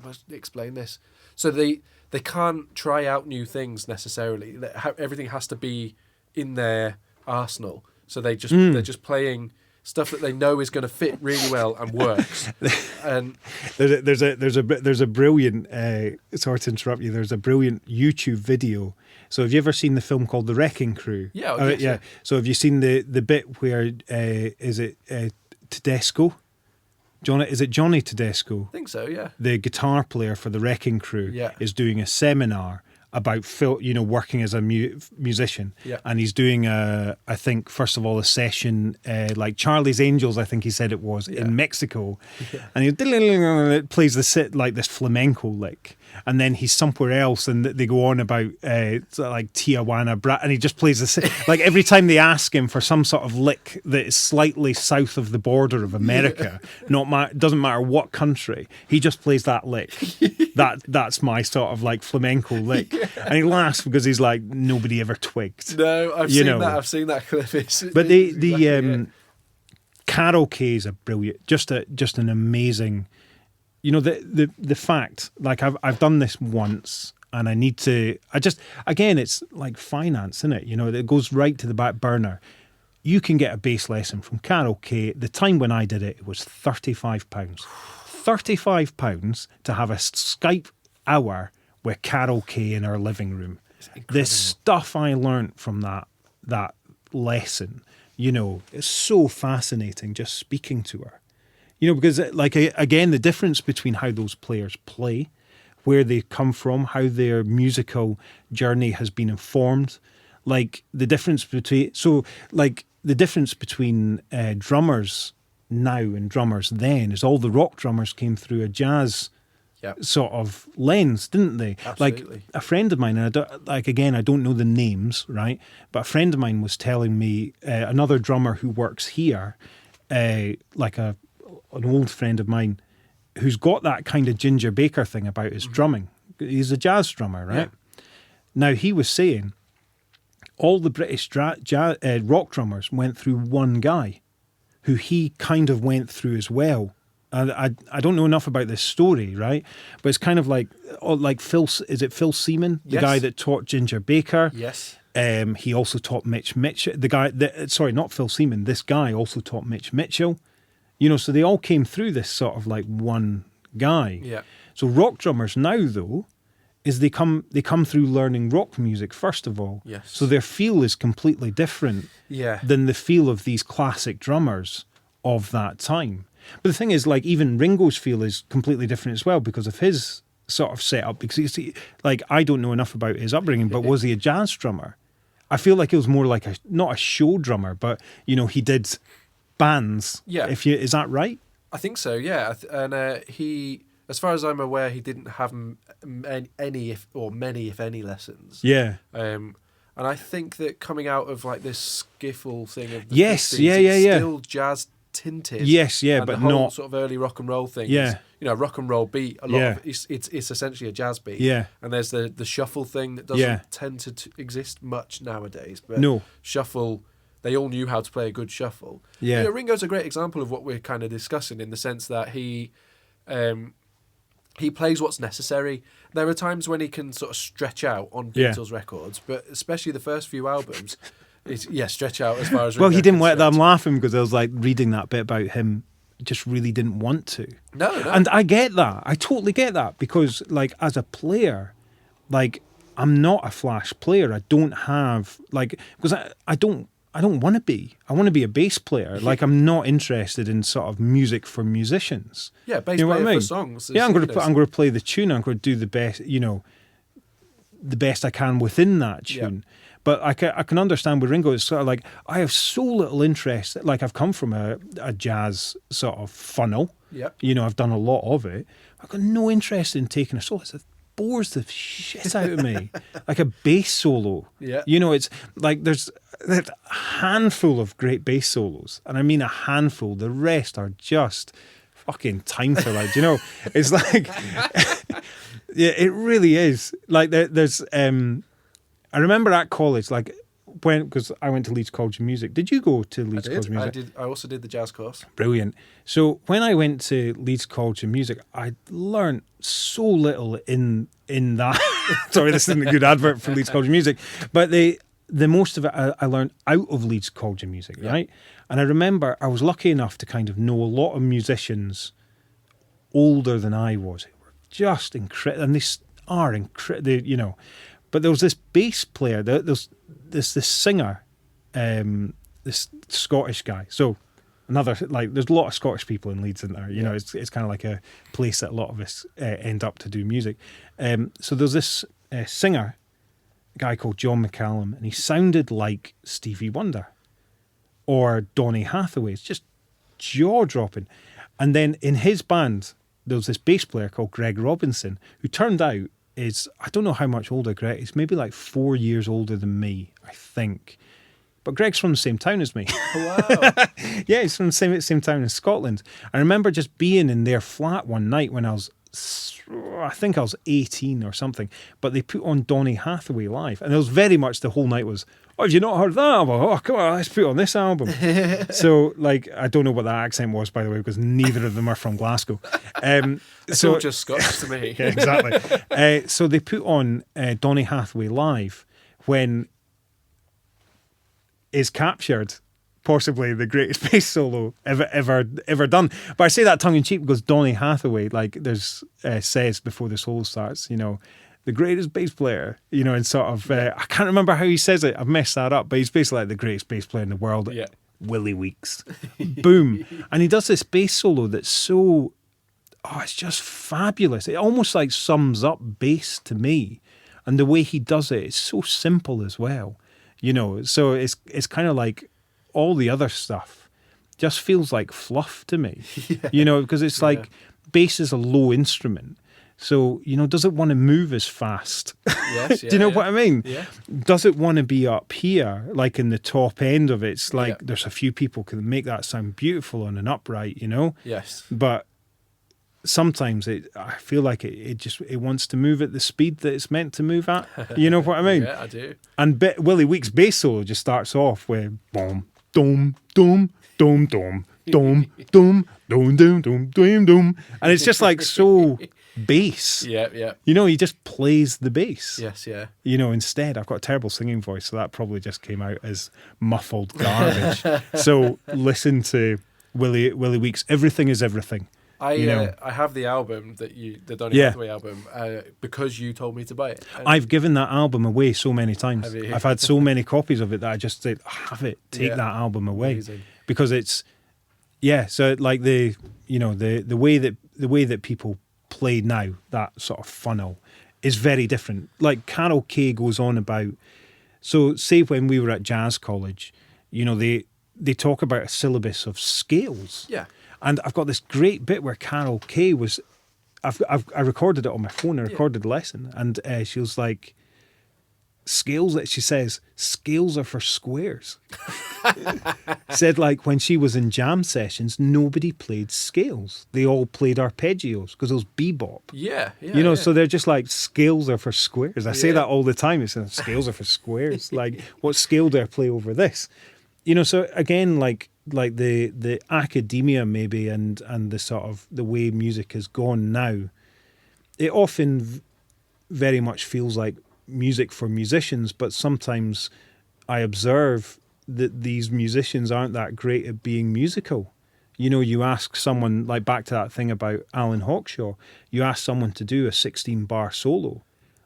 must I explain this? So they can't try out new things necessarily. Everything has to be in their arsenal. So they're just playing stuff that they know is going to fit really well and works. And there's a brilliant sorry to interrupt you. There's a brilliant YouTube video. So have you ever seen the film called The Wrecking Crew? Yeah. So have you seen the bit where is it Tedesco? Is it Johnny Tedesco? I think so. Yeah. The guitar player for The Wrecking Crew is doing a seminar about working as a musician, and he's doing I think first of all a session like Charlie's Angels, I think he said it was in Mexico, and he plays this flamenco lick, and then he's somewhere else, and they go on about like Tijuana, and he just plays like every time they ask him for some sort of lick that is slightly south of the border of America, doesn't matter what country, he just plays that lick. That's my sort of like flamenco lick. And he laughs because he's like, nobody ever twigged. No, I've seen that clip. But the Carol Kays are brilliant. Just an amazing. You know, the fact, like I've done this once, and again, it's like finance, isn't it? You know, it goes right to the back burner. You can get a bass lesson from Carol Kay. The time when I did it, it was £35. £35 to have a Skype hour with Carol Kay in our living room. The stuff I learnt from that lesson, you know, is so fascinating just speaking to her. You know, because like again, the difference between how those players play, where they come from, how their musical journey has been informed, like the difference between drummers now and drummers then is all the rock drummers came through a jazz sort of lens, didn't they? Absolutely. Like a friend of mine, and I don't know the names, right? But a friend of mine was telling me another drummer who works here, like an old friend of mine, who's got that kind of Ginger Baker thing about his drumming. He's a jazz drummer, right? Yeah. Now he was saying all the British rock drummers went through one guy, who he kind of went through as well. I don't know enough about this story, right? But it's kind of like Phil. Is it Phil Seaman, the guy that taught Ginger Baker? Yes. He also taught Mitch Mitchell. Not Phil Seaman. This guy also taught Mitch Mitchell. You know, so they all came through this sort of like one guy. Yeah. So rock drummers now, though, is they come through learning rock music first of all. Yes. So their feel is completely different than the feel of these classic drummers of that time. But the thing is, like, even Ringo's feel is completely different as well because of his sort of setup. Because you see, like, I don't know enough about his upbringing, but was he a jazz drummer? I feel like he was more like not a show drummer, but you know, he did bands. Yeah. Is that right? I think so. Yeah, and he, as far as I'm aware, he didn't have many, if any, lessons. Yeah. And I think that coming out of like this skiffle thing of the 50s, yeah. still jazz tinted. Yes, yeah, and but the whole not sort of early rock and roll thing. Yeah. Is, rock and roll beat. A lot Yeah. of it's essentially a jazz beat. Yeah. And there's the shuffle thing that doesn't Yeah. tend to exist much nowadays. But No. shuffle, they all knew how to play a good shuffle. Yeah. Ringo's a great example of what we're kind of discussing, in the sense that he plays what's necessary. There are times when he can sort of stretch out on Yeah. Beatles records, but especially the first few albums, stretch out as far as. Well, Ringo he didn't can want that. I'm stretch. laughing because I was like reading that bit about him just really didn't want to. No. And I get that. I totally get that, because like as a player, like I'm not a flash player. I don't have because I don't want to be. I want to be a bass player. Like I'm not interested in sort of music for musicians. Yeah, bass You know what player I mean? for songs. Yeah, I'm going to play the tune. I'm going to do the best, the best I can within that tune. But I can understand with Ringo, it's sort of like, I have so little interest. Like I've come from a jazz sort of funnel. Yep. I've done a lot of it. I've got no interest in taking a solo. It bores the shit out of me. Like a bass solo. Yeah. It's like there's a handful of great bass solos. And I mean a handful. The rest are just fucking time filler. It's like, yeah, it really is. Like there's, I remember at college, because I went to Leeds College of Music. Did you go to Leeds College of Music? I also did the jazz course. Brilliant. So when I went to Leeds College of Music, I learned so little in that. Sorry, this isn't a good advert for Leeds College of Music, but the most of it I learned out of Leeds College of Music, right? And I remember I was lucky enough to kind of know a lot of musicians older than I was. Who were just incredible, and they are incredible, But there was this bass player, there's this singer, this Scottish guy. So another, there's a lot of Scottish people in Leeds, isn't there? It's kind of like a place that a lot of us end up to do music. So there's this singer, a guy called John McCallum, and he sounded like Stevie Wonder or Donny Hathaway. It's just jaw-dropping. And then in his band, there was this bass player called Greg Robinson, who turned out I don't know how much older Greg is, maybe like 4 years older than me, I think. But Greg's from the same town as me. Wow. Yeah, he's from the same town in Scotland. I remember just being in their flat one night when I think I was 18 or something, but they put on Donny Hathaway live. And it was very much the whole night was, have you not heard that album? Oh, come on, let's put on this album. So, I don't know what that accent was, by the way, because neither of them are from Glasgow. It's all just Scottish to me. Yeah, exactly. So they put on Donny Hathaway live when is captured possibly the greatest bass solo ever done. But I say that tongue in cheek because Donny Hathaway, there's says before the solo starts, the greatest bass player, and sort of I can't remember how he says it. I've messed that up, but he's basically like the greatest bass player in the world. Yeah. Willie Weeks. Boom. And he does this bass solo that's so it's just fabulous. It almost sums up bass to me. And the way he does it is so simple as well. So it's kind of like all the other stuff just feels like fluff to me. Yeah. Because it's like bass is a low instrument. So, does it want to move as fast? Yes, Do you know what I mean? Yeah. Does it want to be up here, like in the top end of it? It's like there's a few people can make that sound beautiful on an upright, Yes. But sometimes I feel like it wants to move at the speed that it's meant to move at. You know what I mean? Yeah, I do. And Willie Weeks' bass solo just starts off with boom, dum, dum, dum, dum, dum, dum, dum, dum, dum, dum, dum, and it's just so bass. Yeah. He just plays the bass. Yes, yeah. Instead, I've got a terrible singing voice, so that probably just came out as muffled garbage. So listen to Willie Weeks. Everything is everything. I have the album the Donny Hathaway album, because you told me to buy it. And I've given that album away so many times. Have you? I've had so many copies of it that I just said, have it, take that album away. Amazing. Because it's so like the way that people play now, that sort of funnel is very different. Like Carol Kay goes on about, so say when we were at jazz college, they talk about a syllabus of scales. Yeah. And I've got this great bit where Carol Kay was, I recorded it on my phone. I recorded the lesson, and she was like, scales, she says, scales are for squares. Said like when she was in jam sessions, nobody played scales. They all played arpeggios because it was bebop. Yeah. So they're just like, scales are for squares. I say that all the time. It's scales are for squares. Like, what scale do I play over this? So again, like the academia maybe and the sort of the way music has gone now, it often very much feels like music for musicians, but sometimes I observe that these musicians aren't that great at being musical. You ask someone, like back to that thing about Alan Hawkshaw, you ask someone to do a 16-bar solo.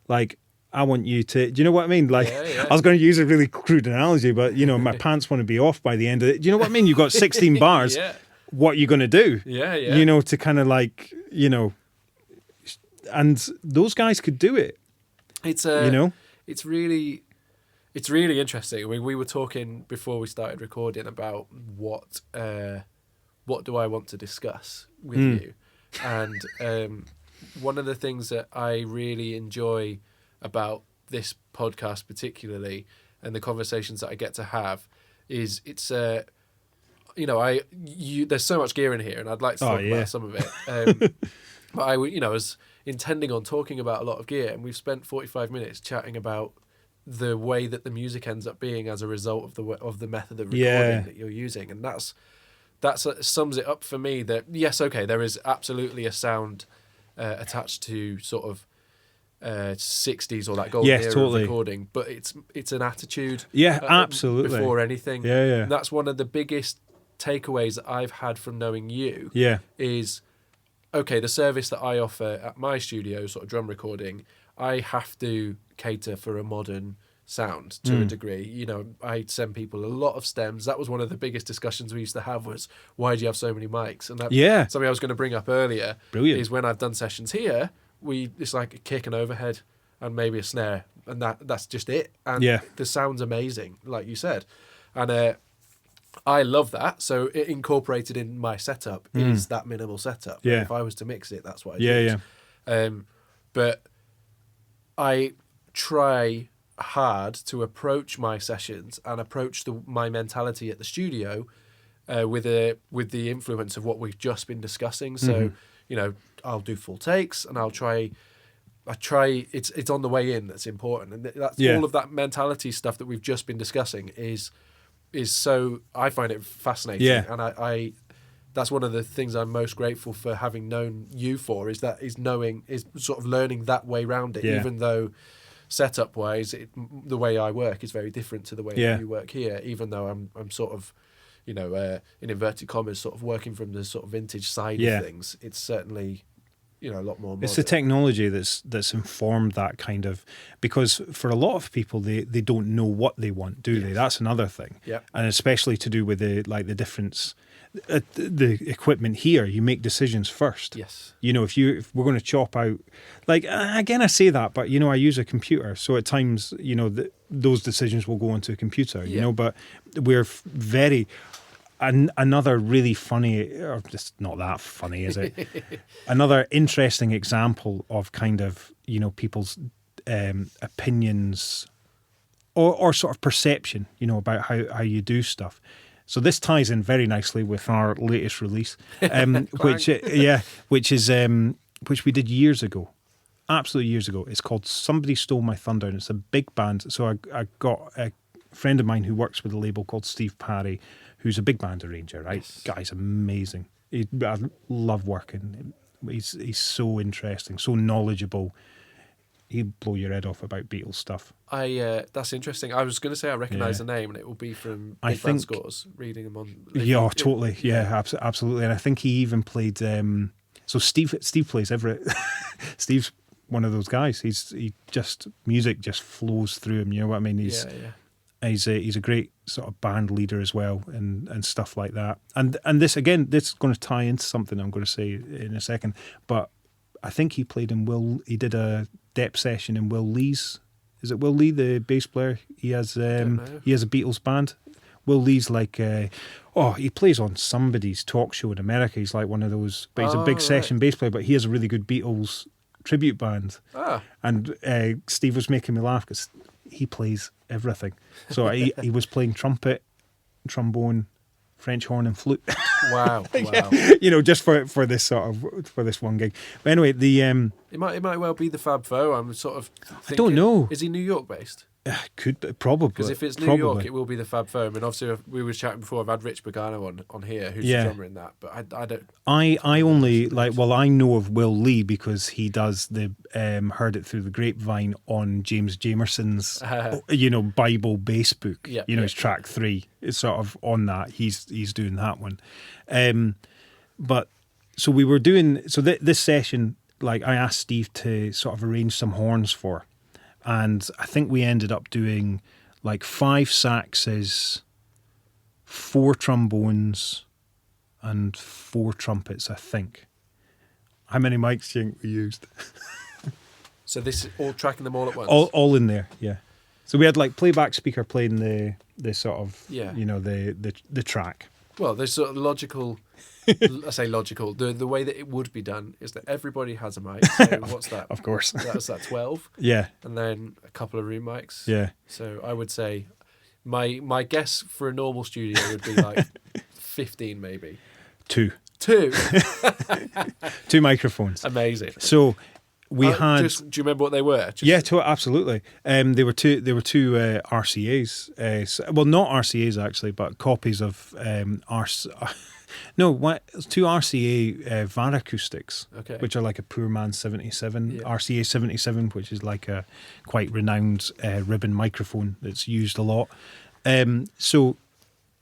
Like, I want you to, do you know what I mean? Like, Yeah. I was going to use a really crude analogy, but, my pants want to be off by the end of it. Do you know what I mean? You've got 16 bars. Yeah. What are you going to do? Yeah. To kind of like, and those guys could do it. It's it's really interesting. I mean, we were talking before we started recording about what do I want to discuss with you, and one of the things that I really enjoy about this podcast, particularly, and the conversations that I get to have, is it's there's so much gear in here, and I'd like to talk about some of it. But I was intending on talking about a lot of gear, and we've spent 45 minutes chatting about the way that the music ends up being as a result of the method of recording that you're using, and that sums it up for me. That yes, okay, there is absolutely a sound attached to sort of 60s or that golden era of recording, but it's an attitude. Yeah, absolutely. Before anything, yeah. And that's one of the biggest takeaways that I've had from knowing you. Yeah, is okay. The service that I offer at my studio, sort of drum recording, I have to cater for a modern sound to a degree. I send people a lot of stems. That was one of the biggest discussions we used to have, was why do you have so many mics? And that's something I was going to bring up earlier. Brilliant. Is when I've done sessions here, it's like a kick and overhead and maybe a snare, and that's just it. And the sound's amazing, like you said. And I love that. So it incorporated in my setup is that minimal setup. Yeah. If I was to mix it, that's what I use. But I try hard to approach my sessions and approach my mentality at the studio with the influence of what we've just been discussing. So I'll do full takes, and I try it's on the way in that's important, and that's all of that mentality stuff that we've just been discussing is so, I find it fascinating, and I that's one of the things I'm most grateful for having known you for, is sort of learning that way round it, even though setup wise the way I work is very different to the way that you work here, even though I'm sort of in inverted commas sort of working from the sort of vintage side of things. It's certainly a lot more modern. It's the technology that's informed that kind of, because for a lot of people they don't know what they want, do they? That's another thing. And especially to do with the difference. The equipment here, you make decisions first. Yes. If we're going to chop out, like, again, I say that, but I use a computer, so at times those decisions will go onto a computer. But we're very another really funny, or just not that funny, is it? Another interesting example of kind of people's opinions or sort of perception, about how you do stuff. So this ties in very nicely with our latest release, which we did years ago, absolutely years ago. It's called Somebody Stole My Thunder, and it's a big band. So I got a friend of mine who works with a label called Steve Parry, who's a big band arranger, right? Yes. Guy's amazing. I love working. He's so interesting, so knowledgeable. He'd blow your head off about Beatles stuff. That's interesting. I was going to say I recognise the name, and it will be from Big Band Scores, reading them on. Totally. Yeah, absolutely. And I think he even played. So Steve plays Everett. Steve's one of those guys. Music just flows through him. You know what I mean? He's a great sort of band leader as well, and stuff like that. And this is going to tie into something I'm going to say in a second. But I think he played in he did a depth session in Will Lee's. Is it Will Lee, the bass player? He has a Beatles band. Will Lee's like, he plays on somebody's talk show in America. He's like one of those, but he's a big session bass player, but he has a really good Beatles tribute band. And Steve was making me laugh because he plays everything. So he was playing trumpet, trombone, French horn and flute. Wow. Wow. Just for this for this one gig. But anyway, It might well be the Fab Four. I'm sort of thinking, I don't know. Is he New York based? Could be, probably, Because if it's New York, it will be the Fab Four. I mean, obviously, we were chatting before. I've had Rich Pagano on here, who's the drummer in that. But I don't. I only I know of Will Lee because he does the Heard It Through the Grapevine on James Jamerson's Bible bass book. It's track 3. It's sort of on that. He's doing that one. But so we were doing this session. Like I asked Steve to sort of arrange some horns for. And I think we ended up doing like 5 saxes, 4 trombones, and 4 trumpets, I think. How many mics do you think we used? So this is all tracking them all at once? All in there, yeah. So we had like playback speaker playing the sort of, the track. Well, there's sort of logical... I say logical. The way that it would be done is that everybody has a mic. So what's that? Of course. That's 12. Yeah. And then a couple of room mics. Yeah. So I would say my guess for a normal studio would be like 15 maybe. 2. 2? 2 microphones. Amazing. So we had... do you remember what they were? Absolutely. They were two RCAs. Well, not RCAs actually, but copies of two RCA Varacoustics, which are like a Poor Man 77, RCA 77, which is like a quite renowned ribbon microphone that's used a lot. So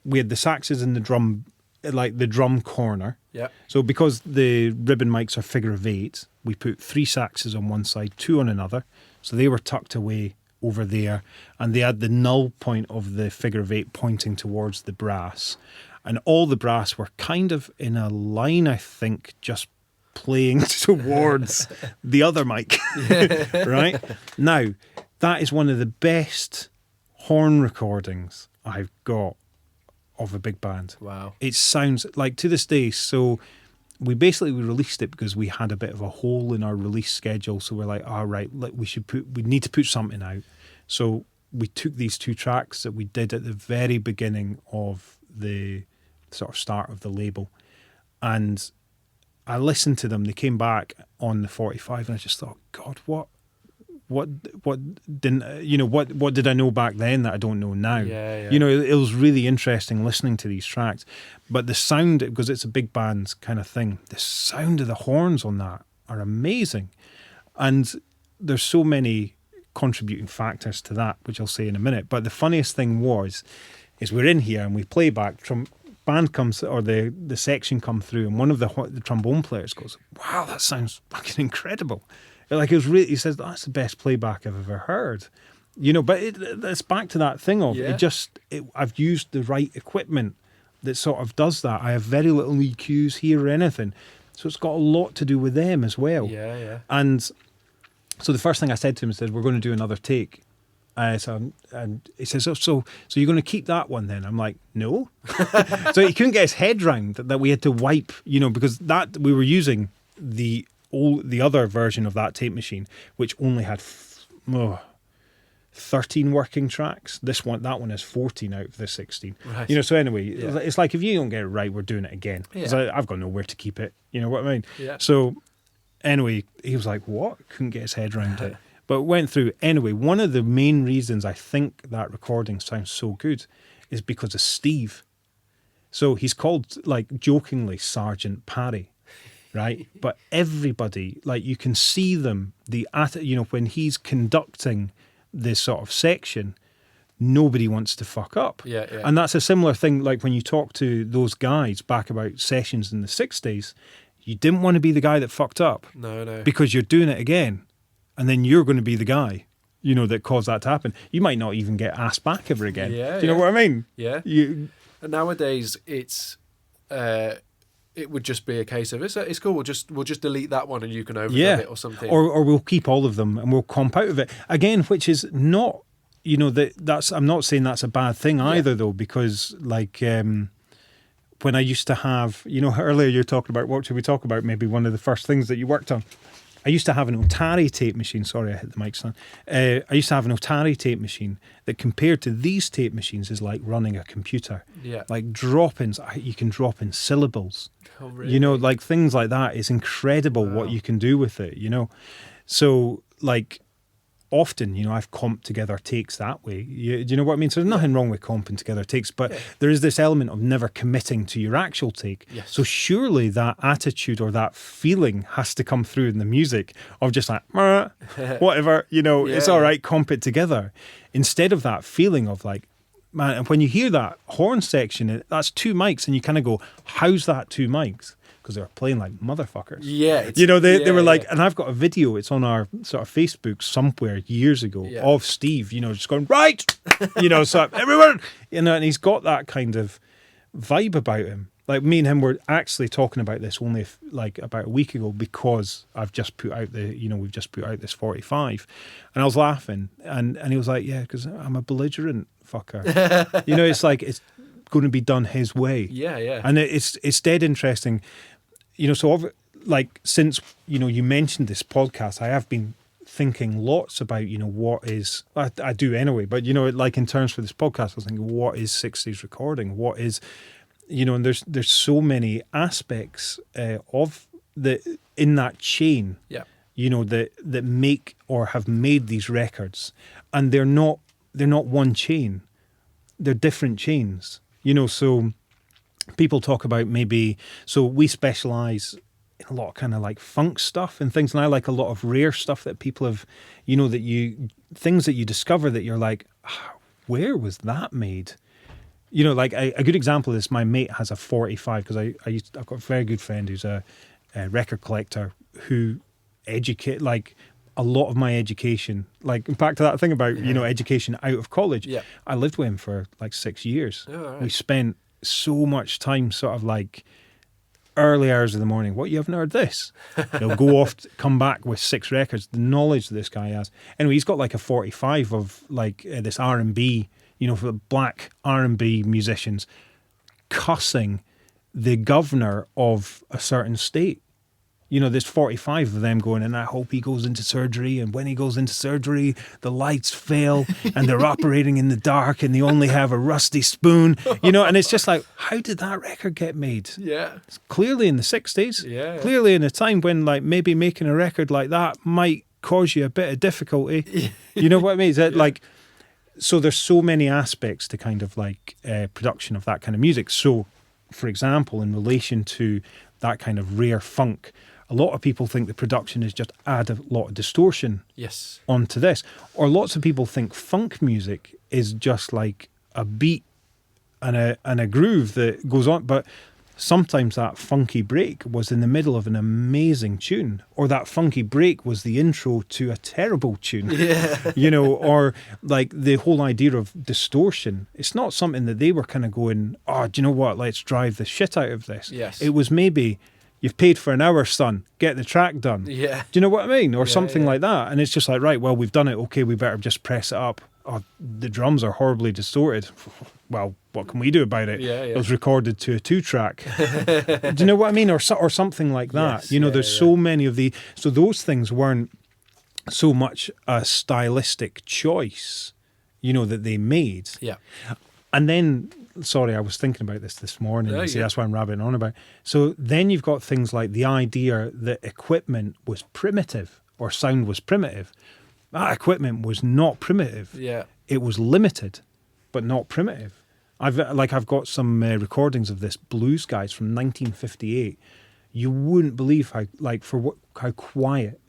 we had the saxes in the drum, like the drum corner. Yeah. So because the ribbon mics are figure of 8, we put 3 saxes on one side, 2 on another. So they were tucked away over there, and they had the null point of the figure of 8 pointing towards the brass. And all the brass were kind of in a line, I think, just playing towards the other mic. Right? Now, that is one of the best horn recordings I've got of a big band. Wow. It sounds like, to this day, so we released it because we had a bit of a hole in our release schedule. So we're like, all right, we need to put something out. So we took these 2 tracks that we did at the very beginning of the sort of start of the label, and I listened to them. They came back on the 45, and I just thought, God, what did I know back then that I don't know now? Yeah. It was really interesting listening to these tracks, but the sound, because it's a big band kind of thing, the sound of the horns on that are amazing, and there's so many contributing factors to that, which I'll say in a minute. But the funniest thing is we're in here and we play back. Band comes, or the section come through, and one of the trombone players goes, "Wow, that sounds fucking incredible!" Like, it was really. He says, "That's the best playback I've ever heard." But it's back to that thing of I've used the right equipment that sort of does that. I have very little EQs here or anything, so it's got a lot to do with them as well. Yeah. And so the first thing I said to him is, "We're going to do another take." And he says, so you're going to keep that one then? I'm like, no. So he couldn't get his head round that we had to wipe, because that we were using the other version of that tape machine, which only had 13 working tracks. That one has 14 out of the 16. Right. So anyway, it's like, if you don't get it right, we're doing it again. Because I've got nowhere to keep it. You know what I mean? Yeah. So anyway, he was like, what? Couldn't get his head around it. But went through. Anyway, one of the main reasons I think that recording sounds so good is because of Steve. So he's called, like, jokingly, Sergeant Parry, right? But everybody, like, you can see them, when he's conducting this sort of section, nobody wants to fuck up. Yeah. And that's a similar thing, like, when you talk to those guys back about sessions in the 60s, you didn't want to be the guy that fucked up. No. Because you're doing it again. And then you're going to be the guy, that caused that to happen. You might not even get asked back ever again. Yeah, Do you know what I mean? Yeah. And nowadays, it would just be a case of it's cool. We'll just delete that one and you can overdub it or something. Or we'll keep all of them and we'll comp out of it again, which is not. That's. I'm not saying that's a bad thing either, though, because like. When I used to have, earlier you're talking about, what should we talk about? Maybe one of the first things that you worked on. I used to have an Otari tape machine. Sorry, I hit the mic stand. I used to have an Otari tape machine that, compared to these tape machines, is like running a computer. Yeah. Like drop-ins, you can drop in syllables. Oh, really? You know, like things like that. It's incredible what you can do with it, you know. So, like, often, you know, I've comped together takes that way. Do you know what I mean? So there's nothing wrong with comping together takes, but there is this element of never committing to your actual take. Yes. So surely that attitude or that feeling has to come through in the music of just like, whatever, you know, it's all right, comp it together. Instead of that feeling of like, man, and when you hear that horn section, that's two mics, and you kind of go, how's that two mics? Because they were playing like motherfuckers. Yeah. You know, they were like, and I've got a video, it's on our sort of Facebook somewhere years ago of Steve, you know, just going, right, you know, so everyone, you know, and he's got that kind of vibe about him. Like me and him were actually talking about this only like about a week ago, because I've just put out we've just put out this 45, and I was laughing, and he was like, yeah, because I'm a belligerent fucker. You know, it's like, it's going to be done his way. Yeah. And it's dead interesting. You know, so like, since, you know, you mentioned this podcast, I have been thinking lots about, you know, what is, I do anyway, but, you know, like in terms for this podcast, I was thinking, what is 60s recording? What is, you know, and there's so many aspects of in that chain, you know, that make or have made these records, and they're not one chain, they're different chains, you know. So people talk about so we specialize in a lot of kind of like funk stuff and things, and I like a lot of rare stuff that people have, you know, things that you discover that you're like, where was that made? You know, like a good example of this, my mate has a 45, because I've got a very good friend who's a record collector who like a lot of my education, like back to that thing about, you know, education out of college. Yeah. I lived with him for like 6 years. Oh, right. We spent so much time sort of like early hours of the morning. What, you haven't heard this? He'll go off, come back with 6 records. The knowledge that this guy has. Anyway, he's got like a 45 of like this R&B, you know, for black R&B musicians cussing the governor of a certain state. You know, there's 45 of them going, and I hope he goes into surgery, and when he goes into surgery, the lights fail, and they're operating in the dark, and they only have a rusty spoon, you know, and it's just like, how did that record get made? Yeah. It's clearly in the 60s. Yeah. Clearly in a time when, like, maybe making a record like that might cause you a bit of difficulty. You know what I mean? Is that like, so there's so many aspects to kind of like production of that kind of music. So, for example, in relation to that kind of rare funk, a lot of people think the production is just add a lot of distortion onto this. Or lots of people think funk music is just like a beat and a groove that goes on. But sometimes that funky break was in the middle of an amazing tune, or that funky break was the intro to a terrible tune. Yeah. You know, or like the whole idea of distortion. It's not something that they were kind of going, oh, do you know what? Let's drive the shit out of this. Yes. It was maybe, you've paid for an hour, son, get the track done. Yeah. Do you know what I mean? Or something like that. And it's just like, right, well, we've done it. Okay, we better just press it up. Oh, the drums are horribly distorted. Well, what can we do about it? Yeah. It was recorded to a 2-track. Do you know what I mean? Or something like that. Yes, you know, there's so many of so those things weren't so much a stylistic choice, you know, that they made. Yeah. And then, sorry, I was thinking about this morning. That's why I'm rabbiting on about. So then you've got things like the idea that equipment was primitive, or sound was primitive. That equipment was not primitive. Yeah. It was limited, but not primitive. I've got some recordings of this Blues Guys from 1958. You wouldn't believe how quiet.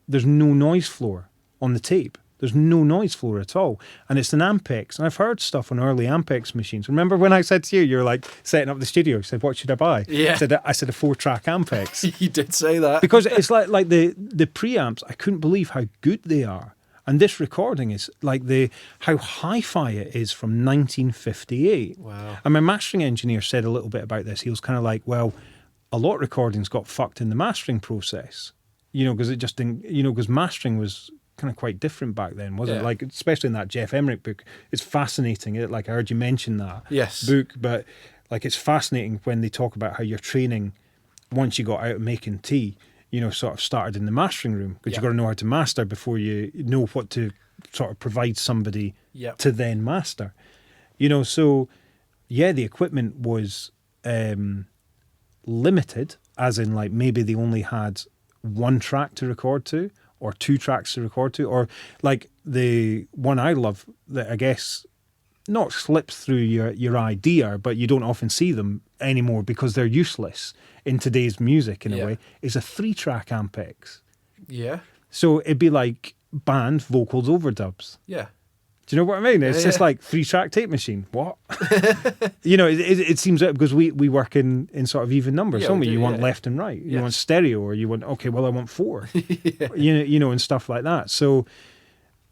There's no noise floor on the tape. There's no noise floor at all. And it's an Ampex. And I've heard stuff on early Ampex machines. Remember when I said to you, you're like setting up the studio, you said, what should I buy? Yeah. I said a 4-track Ampex. You did say that. Because it's like the preamps, I couldn't believe how good they are. And this recording is like how hi-fi it is from 1958. Wow. And my mastering engineer said a little bit about this. He was kind of like, well, a lot of recordings got fucked in the mastering process. You know, because it just didn't, you know, because mastering was kind of quite different back then, wasn't it? Like, especially in that Jeff Emmerich book, it's fascinating. Like, I heard you mention that book, but like, it's fascinating when they talk about how your training, once you got out of making tea, sort of started in the mastering room, because Yeah. you've got to know how to master before you know what to sort of provide somebody Yeah. to then master. So yeah, the equipment was limited, as in like maybe they only had one track to record to, or two tracks to record to, or like the one I love that I guess not slips through your idea, but you don't often see them anymore because they're useless in today's music in a way, is a 3-track Ampex. Yeah. So it'd be like band vocals overdubs. Yeah. Do you know what I mean? It's Yeah, just yeah. like 3-track tape machine. What? It seems that because we work in sort of even numbers, Yeah, don't we we? do, You want yeah. left and right. You Yes. want stereo, or you want, okay, well, I want 4. Yeah. And stuff like that. So,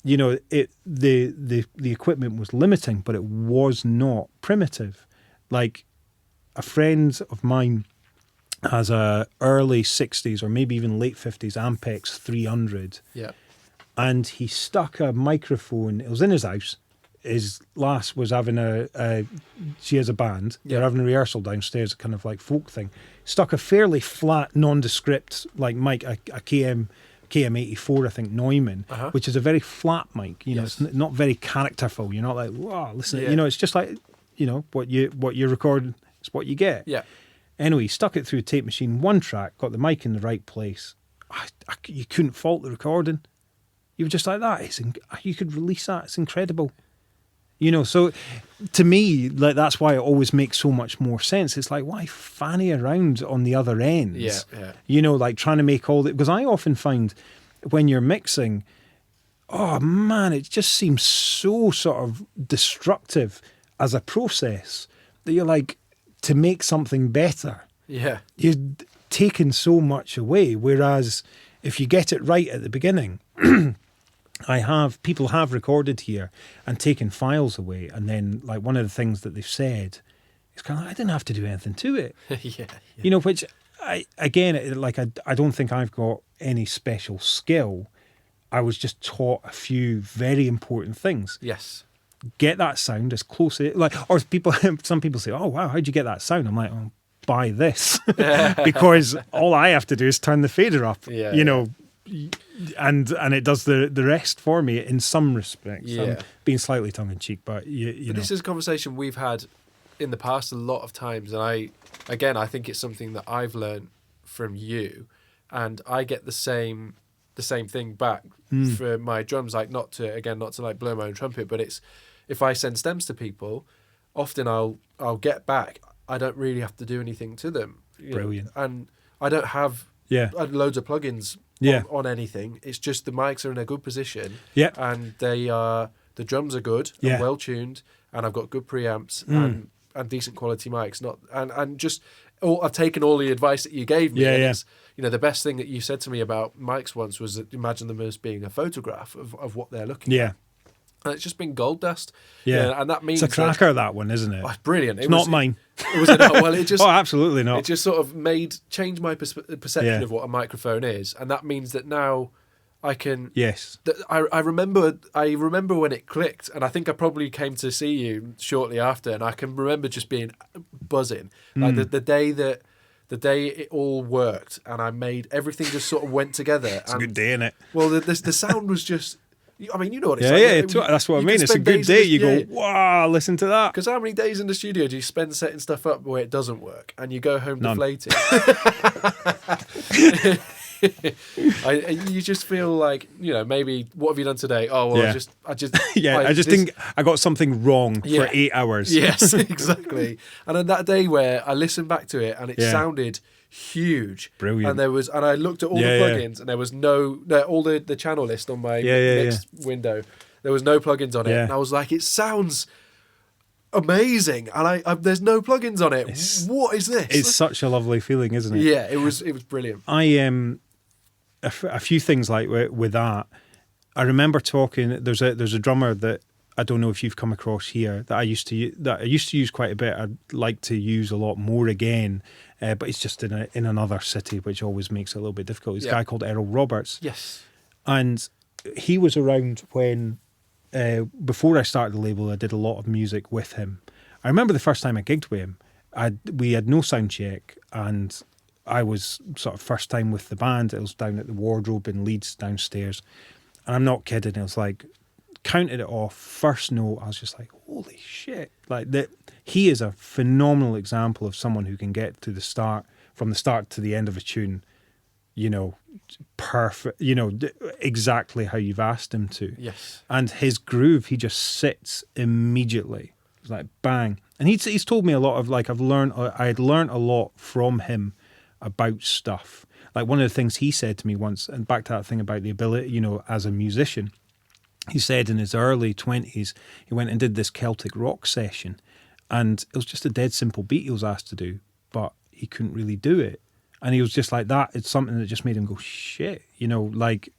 the equipment was limiting, but it was not primitive. Like, a friend of mine has a early 60s or maybe even late 50s Ampex 300. Yeah. And he stuck a microphone. It was in his house. His lass was having she has a band. They're Yeah. having a rehearsal downstairs, a kind of like folk thing. Stuck a fairly flat, nondescript like mic, a KM84, I think, Neumann, Uh-huh. which is a very flat mic. Yes. It's not very characterful. You're not like, wow, listen. Yeah. It's just like, what you record is what you get. Yeah. Anyway, he stuck it through a tape machine, 1 track, got the mic in the right place. You couldn't fault the recording. You were just like that. You could release that. It's incredible. So to me, like, that's why it always makes so much more sense. It's like, why fanny around on the other ends? Yeah. Like trying to make all that. Because I often find when you're mixing, oh man, it just seems so sort of destructive as a process that you're like, to make something better, Yeah. you're taking so much away. Whereas if you get it right at the beginning, people have recorded here and taken files away, and then like one of the things that they've said is kind of like, I didn't have to do anything to it. Yeah. Which I don't think I've got any special skill. I was just taught a few very important things. Yes. Get that sound as close some people say, oh wow, how'd you get that sound? I'm like, oh, buy this. Because all I have to do is turn the fader up. Yeah, And it does the rest for me in some respects. Yeah. I'm being slightly tongue in cheek, but you know. This is a conversation we've had in the past a lot of times, and I think it's something that I've learned from you, and I get the same thing back for my drums. Like, not to like blow my own trumpet, but it's, if I send stems to people, often I'll get back, I don't really have to do anything to them. Brilliant. And I don't have loads of plugins on anything. It's just the mics are in a good position. Yeah. And the drums are good and well tuned, and I've got good preamps and decent quality mics. I've taken all the advice that you gave me. Yeah, and yeah. It's, the best thing that you said to me about mics once was that imagine them as being a photograph of what they're looking at. And it's just been gold dust. Yeah. And that means it's a cracker, that one, isn't it? Oh, it's brilliant. It's not mine. It was not. Well, it just. Oh, absolutely not. It just sort of changed my perception of what a microphone is, and that means that now I can. Yes. I remember when it clicked, and I think I probably came to see you shortly after, and I can remember just being buzzing, like the day it all worked, and I made everything just sort of went together. It's a good day, innit? Well, the sound was just. I mean, you know what it's like. like. That's what I You mean. can It's a spend good days day. in You the- go, wow, listen to that. Because how many days in the studio do you spend setting stuff up where it doesn't work, and you go home None. deflated? You just feel like, maybe, what have you done today? Oh, well, Yeah. I just think I got something wrong for Yeah. 8 hours. Yes, exactly. And on that day where I listened back to it and it Yeah. sounded huge, Brilliant. and I looked at all the plugins, and there was all the channel list on my next window. There was no plugins on it, and I was like, it sounds amazing, and there's no plugins on it. What is this? It's such a lovely feeling, isn't it? Yeah, it was brilliant. I a few things like with that. I remember talking. There's a drummer that I don't know if you've come across here that I used to use quite a bit. I'd like to use a lot more again, but it's just in another city, which always makes it a little bit difficult. It's a guy called Errol Roberts. Yes, and he was around when before I started the label. I did a lot of music with him. I remember the first time I gigged with him. We had no sound check, and I was sort of first time with the band. It was down at the wardrobe in Leeds downstairs. And I'm not kidding. It was like, counted it off, first note, I was just like, holy shit. Like that, he is a phenomenal example of someone who can get to the start, from the start to the end of a tune, you know, perfect, you know, exactly how you've asked him to. Yes. And his groove, he just sits immediately. It's like bang. And he's told me a lot of, like, I'd learned a lot from him about stuff. Like one of the things he said to me once, and back to that thing about the ability, you know, as a musician, he said in his early 20s, he went and did this Celtic rock session, and it was just a dead simple beat he was asked to do, but he couldn't really do it. And he was just like that. It's something that just made him go, shit, you know, like,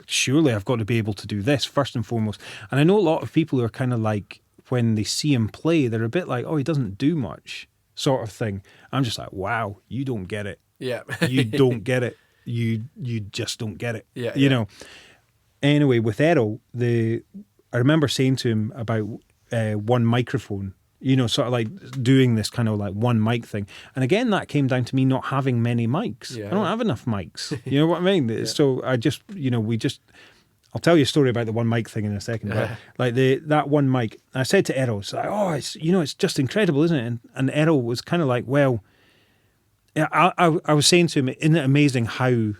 surely I've got to be able to do this first and foremost. And I know a lot of people who are kind of like, when they see him play, they're a bit like, oh, he doesn't do much sort of thing. I'm just like, wow, you don't get it. Yeah. You don't get it. You just don't get it. Yeah. You know. Anyway, with Errol, I remember saying to him about one microphone, you know, sort of like doing this kind of like one mic thing. And again, that came down to me not having many mics. Yeah. I don't have enough mics. You know what I mean? Yeah. So I just, you know, I'll tell you a story about the one mic thing in a second. But like that one mic, I said to Errol, it's like, oh, it's, you know, it's just incredible, isn't it? And Errol was kind of like, well, I was saying to him, isn't it amazing how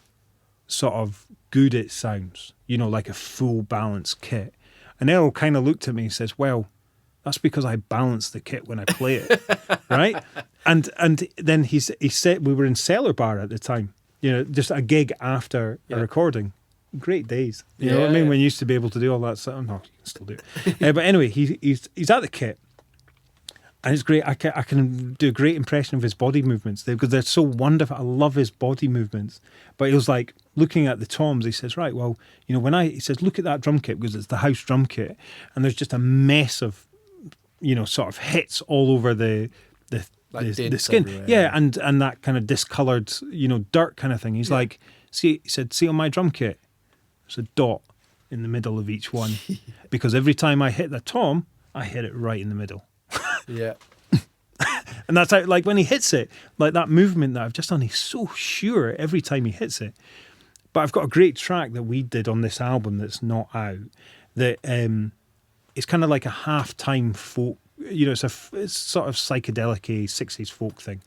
sort of good it sounds, you know, like a full balance kit. And Errol kind of looked at me and says, well, that's because I balance the kit when I play it, right? And then he said, we were in Cellar Bar at the time, you know, just a gig after a recording. Great days, you know what I mean? When you used to be able to do all that stuff. No, you can still do it. But anyway, he's at the kit. And it's great. I can do a great impression of his body movements because they're so wonderful. I love his body movements. But he was like looking at the toms. He says, right, well, you know, he says, look at that drum kit because it's the house drum kit, and there's just a mess of, you know, sort of hits all over the skin. Everywhere. Yeah, and that kind of discoloured, you know, dirt kind of thing. He's like, he said, see on my drum kit, there's a dot in the middle of each one because every time I hit the tom, I hit it right in the middle. Yeah. And that's how, like, when he hits it, like that movement that I've just done, he's so sure every time he hits it. But I've got a great track that we did on this album that's not out that it's kind of like a half-time folk, you know, it's sort of psychedelic 60s folk thing.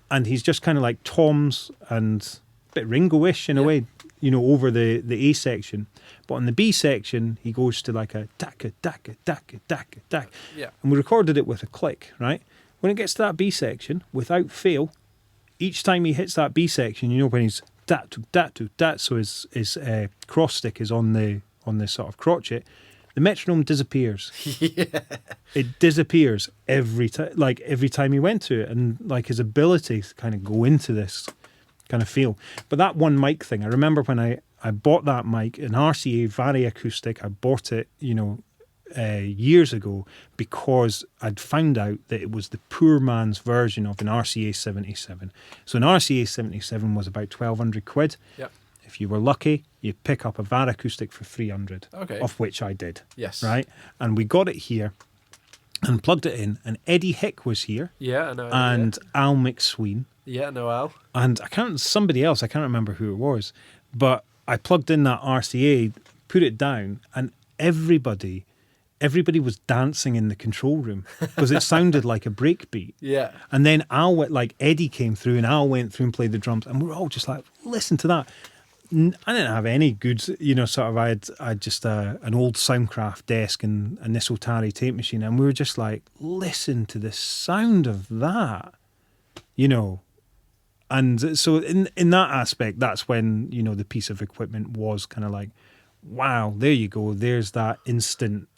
And he's just kind of like toms and a bit Ringo-ish in a way, you know, over the A section. But on the B section, he goes to like a daka, daka, daka, daka, daka. Yeah. And we recorded it with a click, right? When it gets to that B section, without fail, each time he hits that B section, you know, when he's dat, so his cross stick is on the sort of crotchet, the metronome disappears. Yeah. It disappears every time he went to it, and like his ability to kind of go into this kind of feel. But that one mic thing, I remember when I bought that mic, an RCA Vari acoustic. I bought it, you know, years ago because I'd found out that it was the poor man's version of an RCA 77. So an RCA 77 was about 1,200 quid. Yep. If you were lucky, you'd pick up a Vari acoustic for 300. Okay. Of which I did. Yes. Right? And we got it here and plugged it in, and Eddie Hick was here. Yeah, I know. And Al McSween. Yeah, I know Al. And somebody else, I can't remember who it was, but I plugged in that RCA, put it down, and everybody was dancing in the control room because it sounded like a breakbeat. Yeah. And then Eddie came through, and Al went through and played the drums, and we were all just like, listen to that. I didn't have any good, you know, sort of, I had just an old Soundcraft desk and a Nisso Tari tape machine, and we were just like, listen to the sound of that, you know. And so in that aspect, that's when, you know, the piece of equipment was kind of like, wow, there you go. There's that instant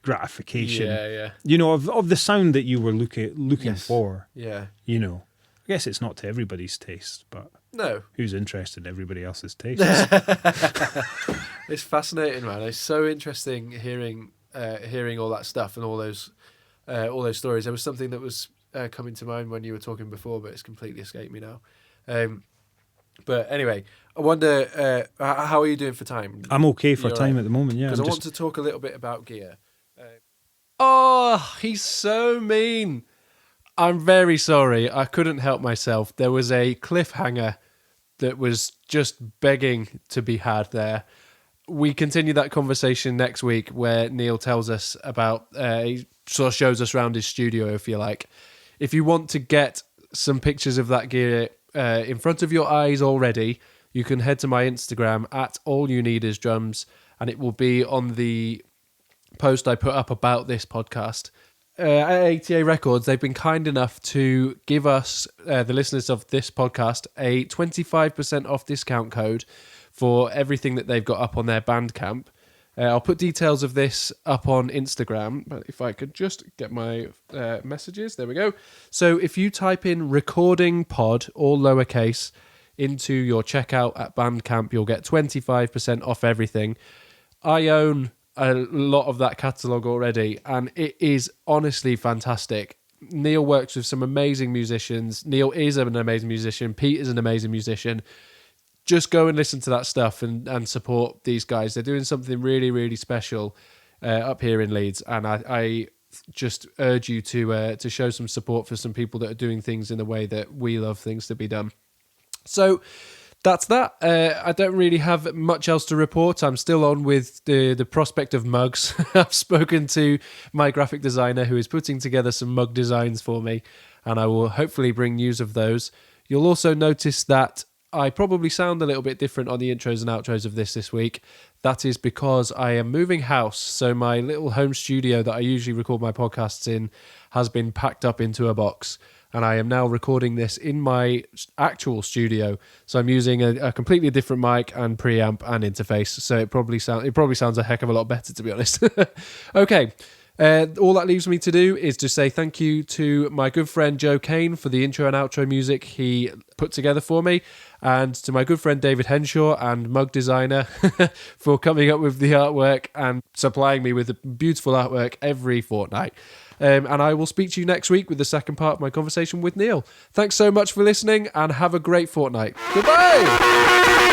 gratification. Yeah, yeah. You know, of the sound that you were looking for. Yeah. You know, I guess it's not to everybody's taste, but no, who's interested in everybody else's tastes? It's fascinating, man. It's so interesting hearing all that stuff and all those stories. There was something that was coming to mind when you were talking before, but it's completely escaped me now. But anyway, I wonder, how are you doing for time? I'm okay for You're time right. at the moment, yeah. Because I want to talk a little bit about gear. Oh, he's so mean. I'm very sorry. I couldn't help myself. There was a cliffhanger that was just begging to be had there. We continue that conversation next week where Neil tells us about, he sort of shows us around his studio, if you like. If you want to get some pictures of that gear in front of your eyes already, you can head to my Instagram at allyouneedisdrums, and it will be on the post I put up about this podcast. At ATA Records, they've been kind enough to give us, the listeners of this podcast, a 25% off discount code for everything that they've got up on their Bandcamp. I'll put details of this up on Instagram, but if I could just get my messages, there we go. So if you type in recording pod, all lowercase, into your checkout at Bandcamp, you'll get 25% off everything. I own a lot of that catalogue already, and it is honestly fantastic. Neil works with some amazing musicians. Neil is an amazing musician. Pete is an amazing musician. Just go and listen to that stuff and support these guys. They're doing something really, really special up here in Leeds, and I just urge you to show some support for some people that are doing things in the way that we love things to be done. So that's that. I don't really have much else to report. I'm still on with the prospect of mugs. I've spoken to my graphic designer who is putting together some mug designs for me, and I will hopefully bring news of those. You'll also notice that I probably sound a little bit different on the intros and outros of this week. That is because I am moving house. So my little home studio that I usually record my podcasts in has been packed up into a box, and I am now recording this in my actual studio. So I'm using a completely different mic and preamp and interface. So it probably sounds a heck of a lot better, to be honest. Okay. All that leaves me to do is to say thank you to my good friend Joe Kane for the intro and outro music he put together for me, and to my good friend David Henshaw and mug designer for coming up with the artwork and supplying me with the beautiful artwork every fortnight. And I will speak to you next week with the second part of my conversation with Neil. Thanks so much for listening, and have a great fortnight. Goodbye!